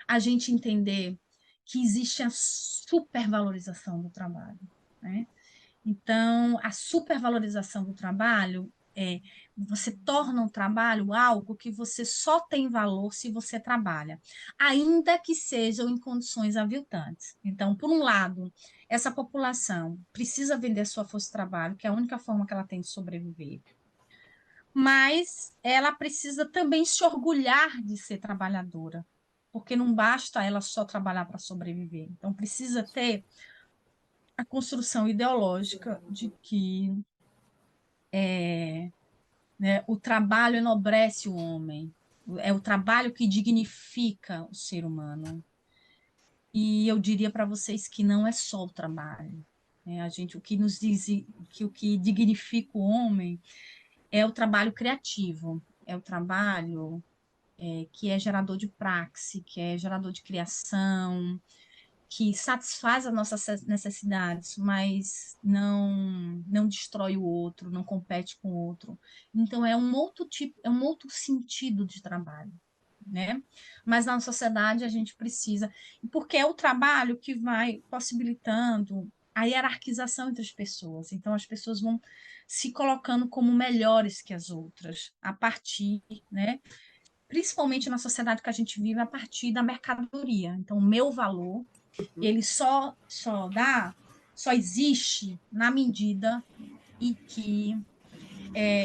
A gente entender que existe a supervalorização do trabalho, né? Então, a supervalorização do trabalho você torna o trabalho algo que você só tem valor se você trabalha, ainda que sejam em condições aviltantes. Então, por um lado, essa população precisa vender sua força de trabalho, que é a única forma que ela tem de sobreviver, mas ela precisa também se orgulhar de ser trabalhadora, porque não basta ela só trabalhar para sobreviver. Então, precisa ter a construção ideológica de que né, o trabalho enobrece o homem, é o trabalho que dignifica o ser humano. E eu diria para vocês que não é só o trabalho. Né? A gente, o que nos diz que o que dignifica o homem é o trabalho criativo, é o trabalho que é gerador de praxe, que é gerador de criação, que satisfaz as nossas necessidades, mas não destrói o outro, não compete com o outro. Então é um outro tipo, é um outro sentido de trabalho, né? Mas na sociedade a gente precisa, porque é o trabalho que vai possibilitando a hierarquização entre as pessoas. Então as pessoas vão se colocando como melhores que as outras a partir, né? Principalmente na sociedade que a gente vive a partir da mercadoria. Então o meu valor ele só existe na medida em que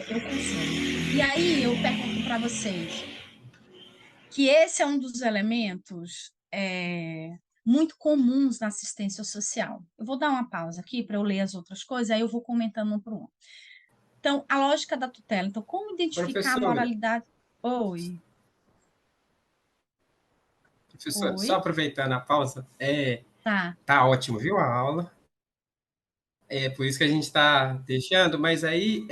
eu consumo. E aí eu pergunto para vocês que esse é um dos elementos muito comuns na assistência social. Eu vou dar uma pausa aqui para eu ler as outras coisas, aí eu vou comentando um por um. Então, a lógica da tutela. Então, como identificar a Professora, moralidade? Oi, professora, só oi, aproveitando a pausa, tá. tá ótimo, viu, a aula? É por isso que a gente está deixando, mas aí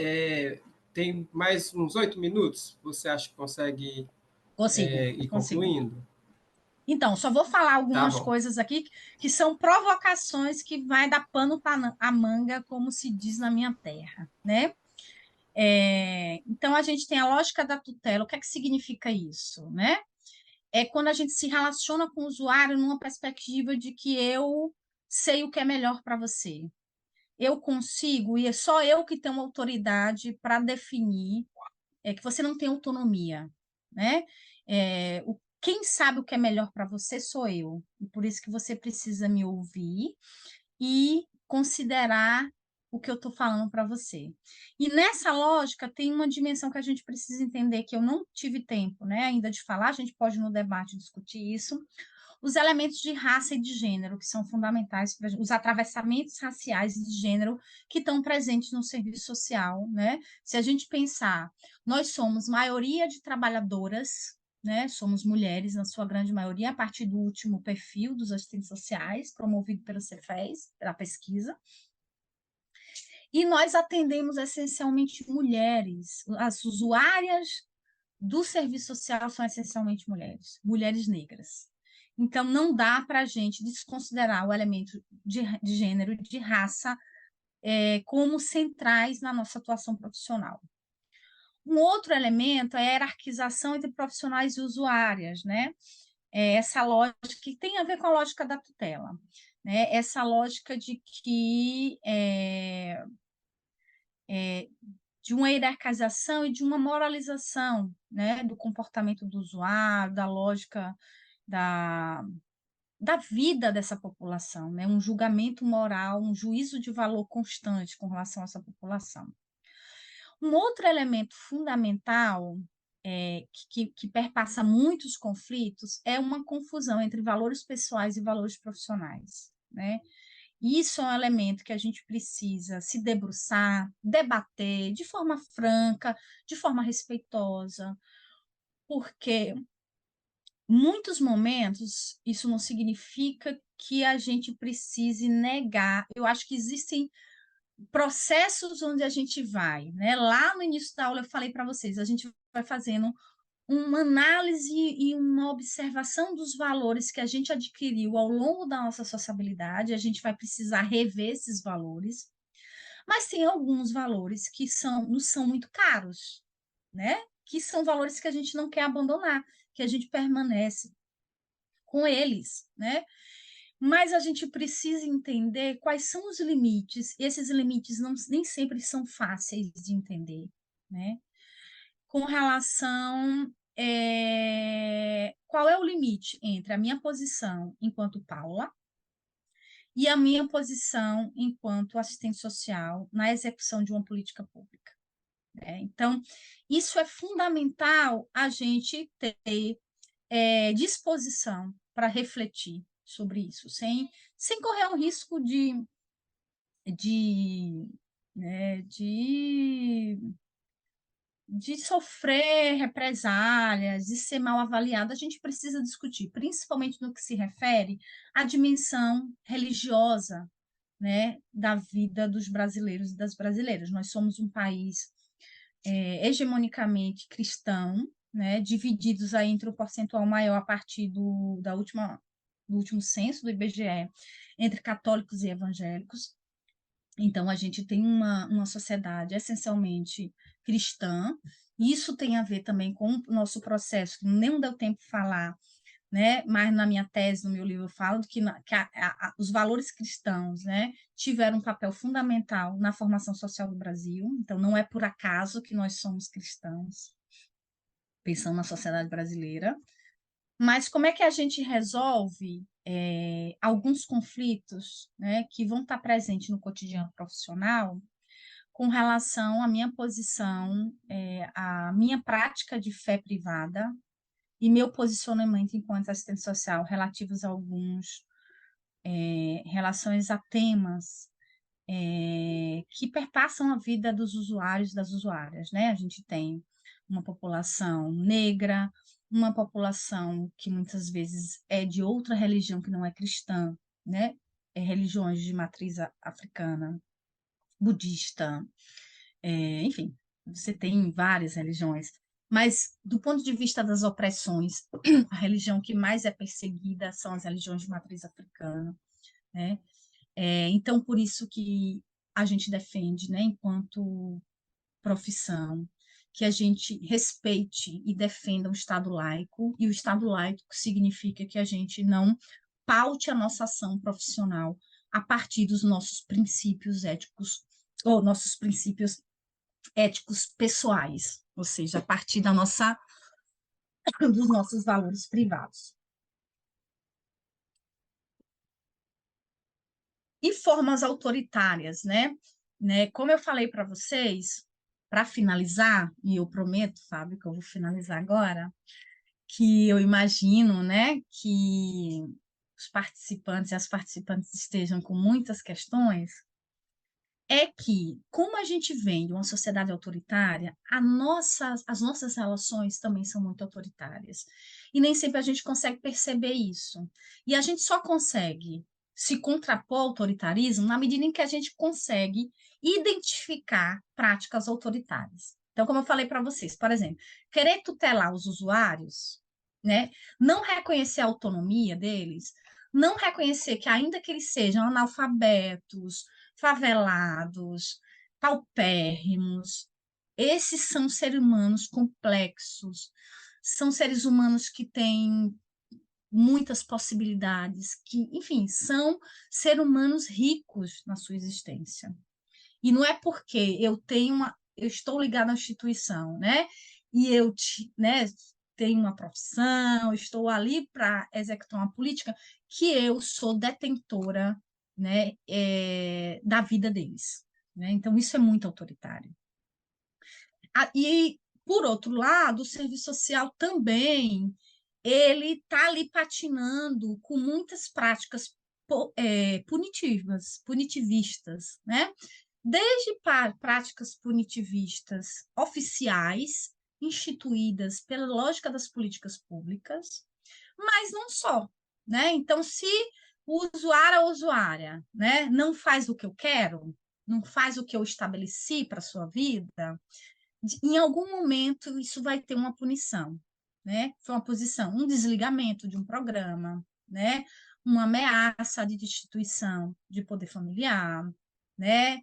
tem mais uns 8 minutos. Você acha que consegue Consigo, ir consigo. concluindo? Então, só vou falar Tá algumas bom. coisas aqui que são provocações que vai dar pano para a manga, como se diz na minha terra, né? Então, a gente tem a lógica da tutela. O que é que significa isso, né? É quando a gente se relaciona com o usuário numa perspectiva de que eu sei o que é melhor para você. Eu consigo, e é só eu que tenho autoridade para definir que você não tem autonomia, né? Quem sabe o que é melhor para você sou eu. E por isso que você precisa me ouvir e considerar o que eu estou falando para você. E nessa lógica tem uma dimensão que a gente precisa entender, que eu não tive tempo, né, ainda de falar, a gente pode no debate discutir isso, os elementos de raça e de gênero, que são fundamentais, os atravessamentos raciais e de gênero que estão presentes no serviço social, né? Se a gente pensar, nós somos maioria de trabalhadoras, né? Somos mulheres, na sua grande maioria, a partir do último perfil dos assistentes sociais, promovido pelo Cefes, pela pesquisa, e nós atendemos essencialmente mulheres, as usuárias do serviço social são essencialmente mulheres, mulheres negras. Então, não dá para a gente desconsiderar o elemento de gênero, de raça, como centrais na nossa atuação profissional. Um outro elemento é a hierarquização entre profissionais e usuárias, né? Essa lógica que tem a ver com a lógica da tutela, né? Essa lógica de que de uma hierarquização e de uma moralização, né, do comportamento do usuário, da lógica da, da vida dessa população, né, um julgamento moral, um juízo de valor constante com relação a essa população. Um outro elemento fundamental que perpassa muitos conflitos é uma confusão entre valores pessoais e valores profissionais, né? Isso é um elemento que a gente precisa se debruçar, debater de forma franca, de forma respeitosa, porque muitos momentos isso não significa que a gente precise negar. Eu acho que existem processos onde a gente vai, né? Lá no início da aula eu falei para vocês, a gente vai fazendo uma análise e uma observação dos valores que a gente adquiriu ao longo da nossa sociabilidade, a gente vai precisar rever esses valores, mas tem alguns valores que nos são muito caros, né? Que são valores que a gente não quer abandonar, que a gente permanece com eles, né? Mas a gente precisa entender quais são os limites, e esses limites nem sempre são fáceis de entender, né? Com relação qual é o limite entre a minha posição enquanto Paula e a minha posição enquanto assistente social na execução de uma política pública, né? Então, isso é fundamental a gente ter disposição para refletir sobre isso, sem correr o risco de, né, de sofrer represálias, de ser mal avaliado, a gente precisa discutir, principalmente no que se refere à dimensão religiosa, né, da vida dos brasileiros e das brasileiras. Nós somos um país hegemonicamente cristão, né, divididos aí entre um percentual maior a partir do último censo do IBGE, entre católicos e evangélicos. Então, a gente tem uma sociedade essencialmente cristã. Isso tem a ver também com o nosso processo, que nem deu tempo de falar, né? Mas na minha tese, no meu livro, eu falo que os valores cristãos, né, tiveram um papel fundamental na formação social do Brasil. Então, não é por acaso que nós somos cristãos, pensando na sociedade brasileira. Mas como é que a gente resolve alguns conflitos, né, que vão estar presentes no cotidiano profissional com relação à minha posição, à minha prática de fé privada e meu posicionamento enquanto assistente social relativos a alguns relações a temas que perpassam a vida dos usuários e das usuárias, né? A gente tem uma população negra, uma população que muitas vezes é de outra religião que não é cristã, né? Religiões de matriz africana, budista, enfim, você tem várias religiões, mas do ponto de vista das opressões, a religião que mais é perseguida são as religiões de matriz africana, né? Então, por isso que a gente defende, né, enquanto profissão, que a gente respeite e defenda o Estado laico, e o Estado laico significa que a gente não paute a nossa ação profissional a partir dos nossos princípios éticos, ou nossos princípios éticos pessoais, ou seja, a partir dos nossos valores privados. E formas autoritárias, né? Como eu falei para vocês, para finalizar, e eu prometo, Fábio, que eu vou finalizar agora, que eu imagino, né, que os participantes e as participantes estejam com muitas questões, é que, como a gente vem de uma sociedade autoritária, as nossas relações também são muito autoritárias. E nem sempre a gente consegue perceber isso. E a gente só consegue se contrapor ao autoritarismo na medida em que a gente consegue identificar práticas autoritárias. Então, como eu falei para vocês, por exemplo, querer tutelar os usuários, né? Não reconhecer a autonomia deles, não reconhecer que, ainda que eles sejam analfabetos, favelados, paupérrimos. Esses são seres humanos complexos, são seres humanos que têm muitas possibilidades, que, enfim, são seres humanos ricos na sua existência. E não é porque eu estou ligada à instituição, né? E né, tenho uma profissão, estou ali para executar uma política, que eu sou detentora, né, da vida deles. Né? Então, isso é muito autoritário. E, por outro lado, o serviço social também, ele está ali patinando com muitas práticas punitivistas, né? Desde práticas punitivistas oficiais, instituídas pela lógica das políticas públicas, mas não só, né? Então, se o usuário ou usuária, né, não faz o que eu quero, não faz o que eu estabeleci para a sua vida, em algum momento isso vai ter uma punição, né? Foi uma posição, um desligamento de um programa, né? Uma ameaça de destituição de poder familiar, né?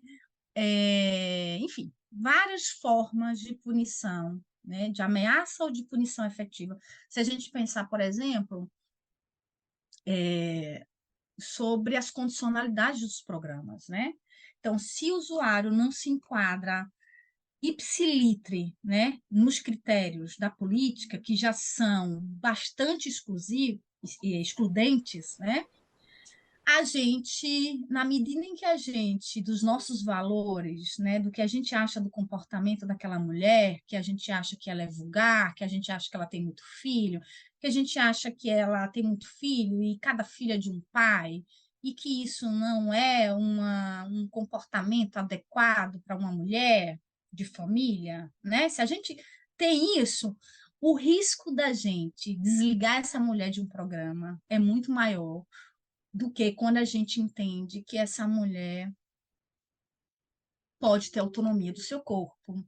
Enfim, várias formas de punição, né? De ameaça ou de punição efetiva. Se a gente pensar, por exemplo, sobre as condicionalidades dos programas, né? Então, se o usuário não se enquadra ipsilitre, né, nos critérios da política, que já são bastante exclusivos e excludentes, né, a gente, na medida em que a gente, dos nossos valores, né, do que a gente acha do comportamento daquela mulher, que a gente acha que ela é vulgar, que a gente acha que ela tem muito filho, que a gente acha que ela tem muito filho e cada filho é de um pai, e que isso não é um comportamento adequado para uma mulher de família, né? Se a gente tem isso, o risco da gente desligar essa mulher de um programa é muito maior do que quando a gente entende que essa mulher pode ter autonomia do seu corpo,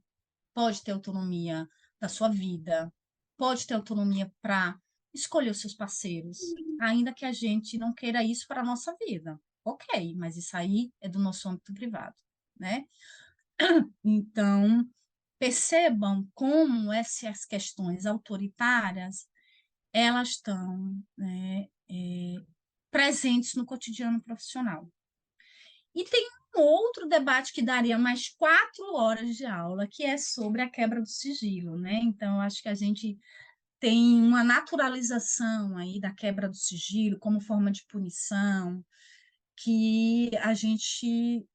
pode ter autonomia da sua vida, pode ter autonomia para escolher os seus parceiros, ainda que a gente não queira isso para a nossa vida. Ok, mas isso aí é do nosso âmbito privado, né? Então, percebam como essas questões autoritárias, elas estão, né, presentes no cotidiano profissional. E tem um outro debate que daria mais 4 horas de aula, que é sobre a quebra do sigilo, né? Então, acho que a gente tem uma naturalização aí da quebra do sigilo como forma de punição, que a gente,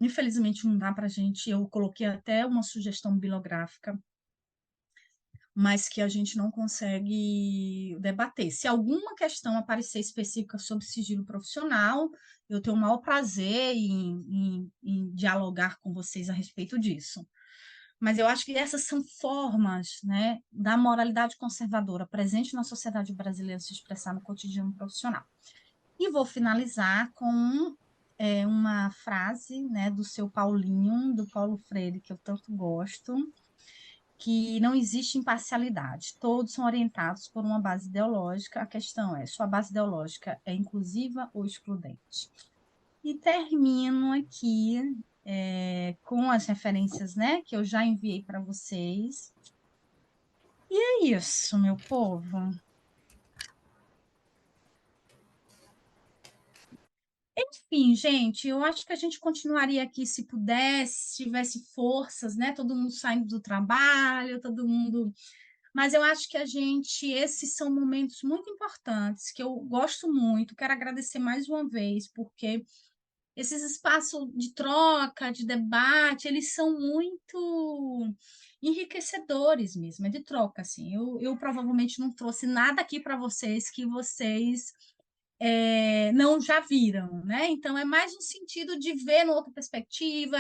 infelizmente, não dá para a gente. Eu coloquei até uma sugestão bibliográfica, mas que a gente não consegue debater. Se alguma questão aparecer específica sobre sigilo profissional, eu tenho o maior prazer em dialogar com vocês a respeito disso. Mas eu acho que essas são formas, né, da moralidade conservadora presente na sociedade brasileira se expressar no cotidiano profissional. E vou finalizar com uma frase, né, do seu Paulinho, do Paulo Freire, que eu tanto gosto, que não existe imparcialidade, todos são orientados por uma base ideológica, a questão é, sua base ideológica é inclusiva ou excludente? E termino aqui com as referências, né, que eu já enviei para vocês. E é isso, meu povo. Enfim, gente, eu acho que a gente continuaria aqui se pudesse, se tivesse forças, né? Todo mundo saindo do trabalho, todo mundo. Mas eu acho que esses são momentos muito importantes, que eu gosto muito. Quero agradecer mais uma vez, porque esses espaços de troca, de debate, eles são muito enriquecedores mesmo, é de troca, assim. Eu provavelmente não trouxe nada aqui para vocês que vocês não já viram, né? Então, é mais um sentido de ver numa outra perspectiva,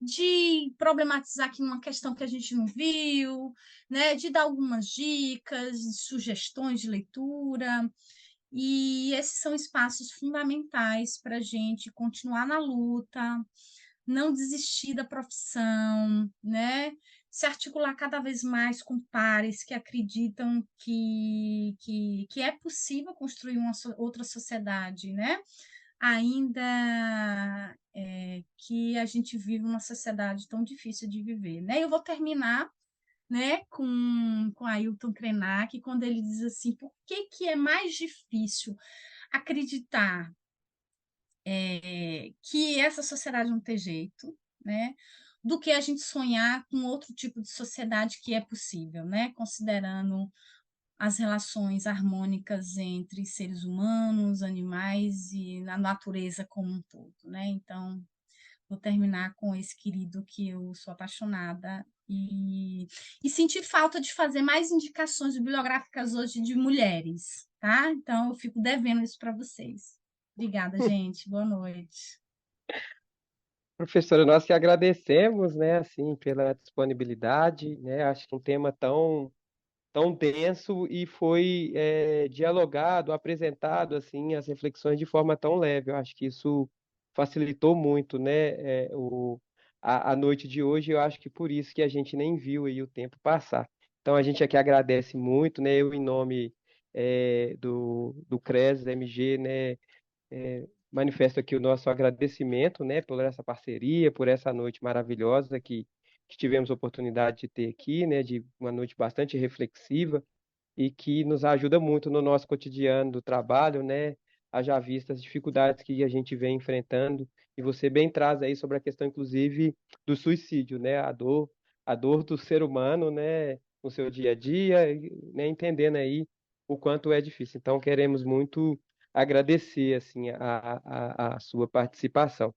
de problematizar aqui uma questão que a gente não viu, né? De dar algumas dicas, sugestões de leitura. E esses são espaços fundamentais para a gente continuar na luta, não desistir da profissão, né? Se articular cada vez mais com pares que acreditam que é possível construir uma outra sociedade, né? Ainda que a gente vive uma sociedade tão difícil de viver, né? Eu vou terminar, né, com Ailton Krenak, quando ele diz assim, por que é mais difícil acreditar que essa sociedade não tem jeito, né, do que a gente sonhar com outro tipo de sociedade que é possível, né, considerando as relações harmônicas entre seres humanos, animais e na natureza como um todo, né? Então, vou terminar com esse querido que eu sou apaixonada e senti falta de fazer mais indicações bibliográficas hoje de mulheres, tá? Então, eu fico devendo isso para vocês. Obrigada, gente. Boa noite. Professora, nós que agradecemos, né, assim, pela disponibilidade, né, acho que um tema tão denso e foi dialogado, apresentado, assim, as reflexões de forma tão leve. Eu acho que isso facilitou muito, né, a noite de hoje. Eu acho que por isso que a gente nem viu aí o tempo passar. Então, a gente aqui agradece muito, né, eu em nome do CRES, MG, né, manifesto aqui o nosso agradecimento, né, por essa parceria, por essa noite maravilhosa que tivemos a oportunidade de ter aqui, né, de uma noite bastante reflexiva e que nos ajuda muito no nosso cotidiano do trabalho, né, haja vista as dificuldades que a gente vem enfrentando, e você bem traz aí sobre a questão, inclusive, do suicídio, né, a dor do ser humano, né, no seu dia a dia, né, entendendo aí o quanto é difícil. Então, queremos muito agradecer, assim, a sua participação.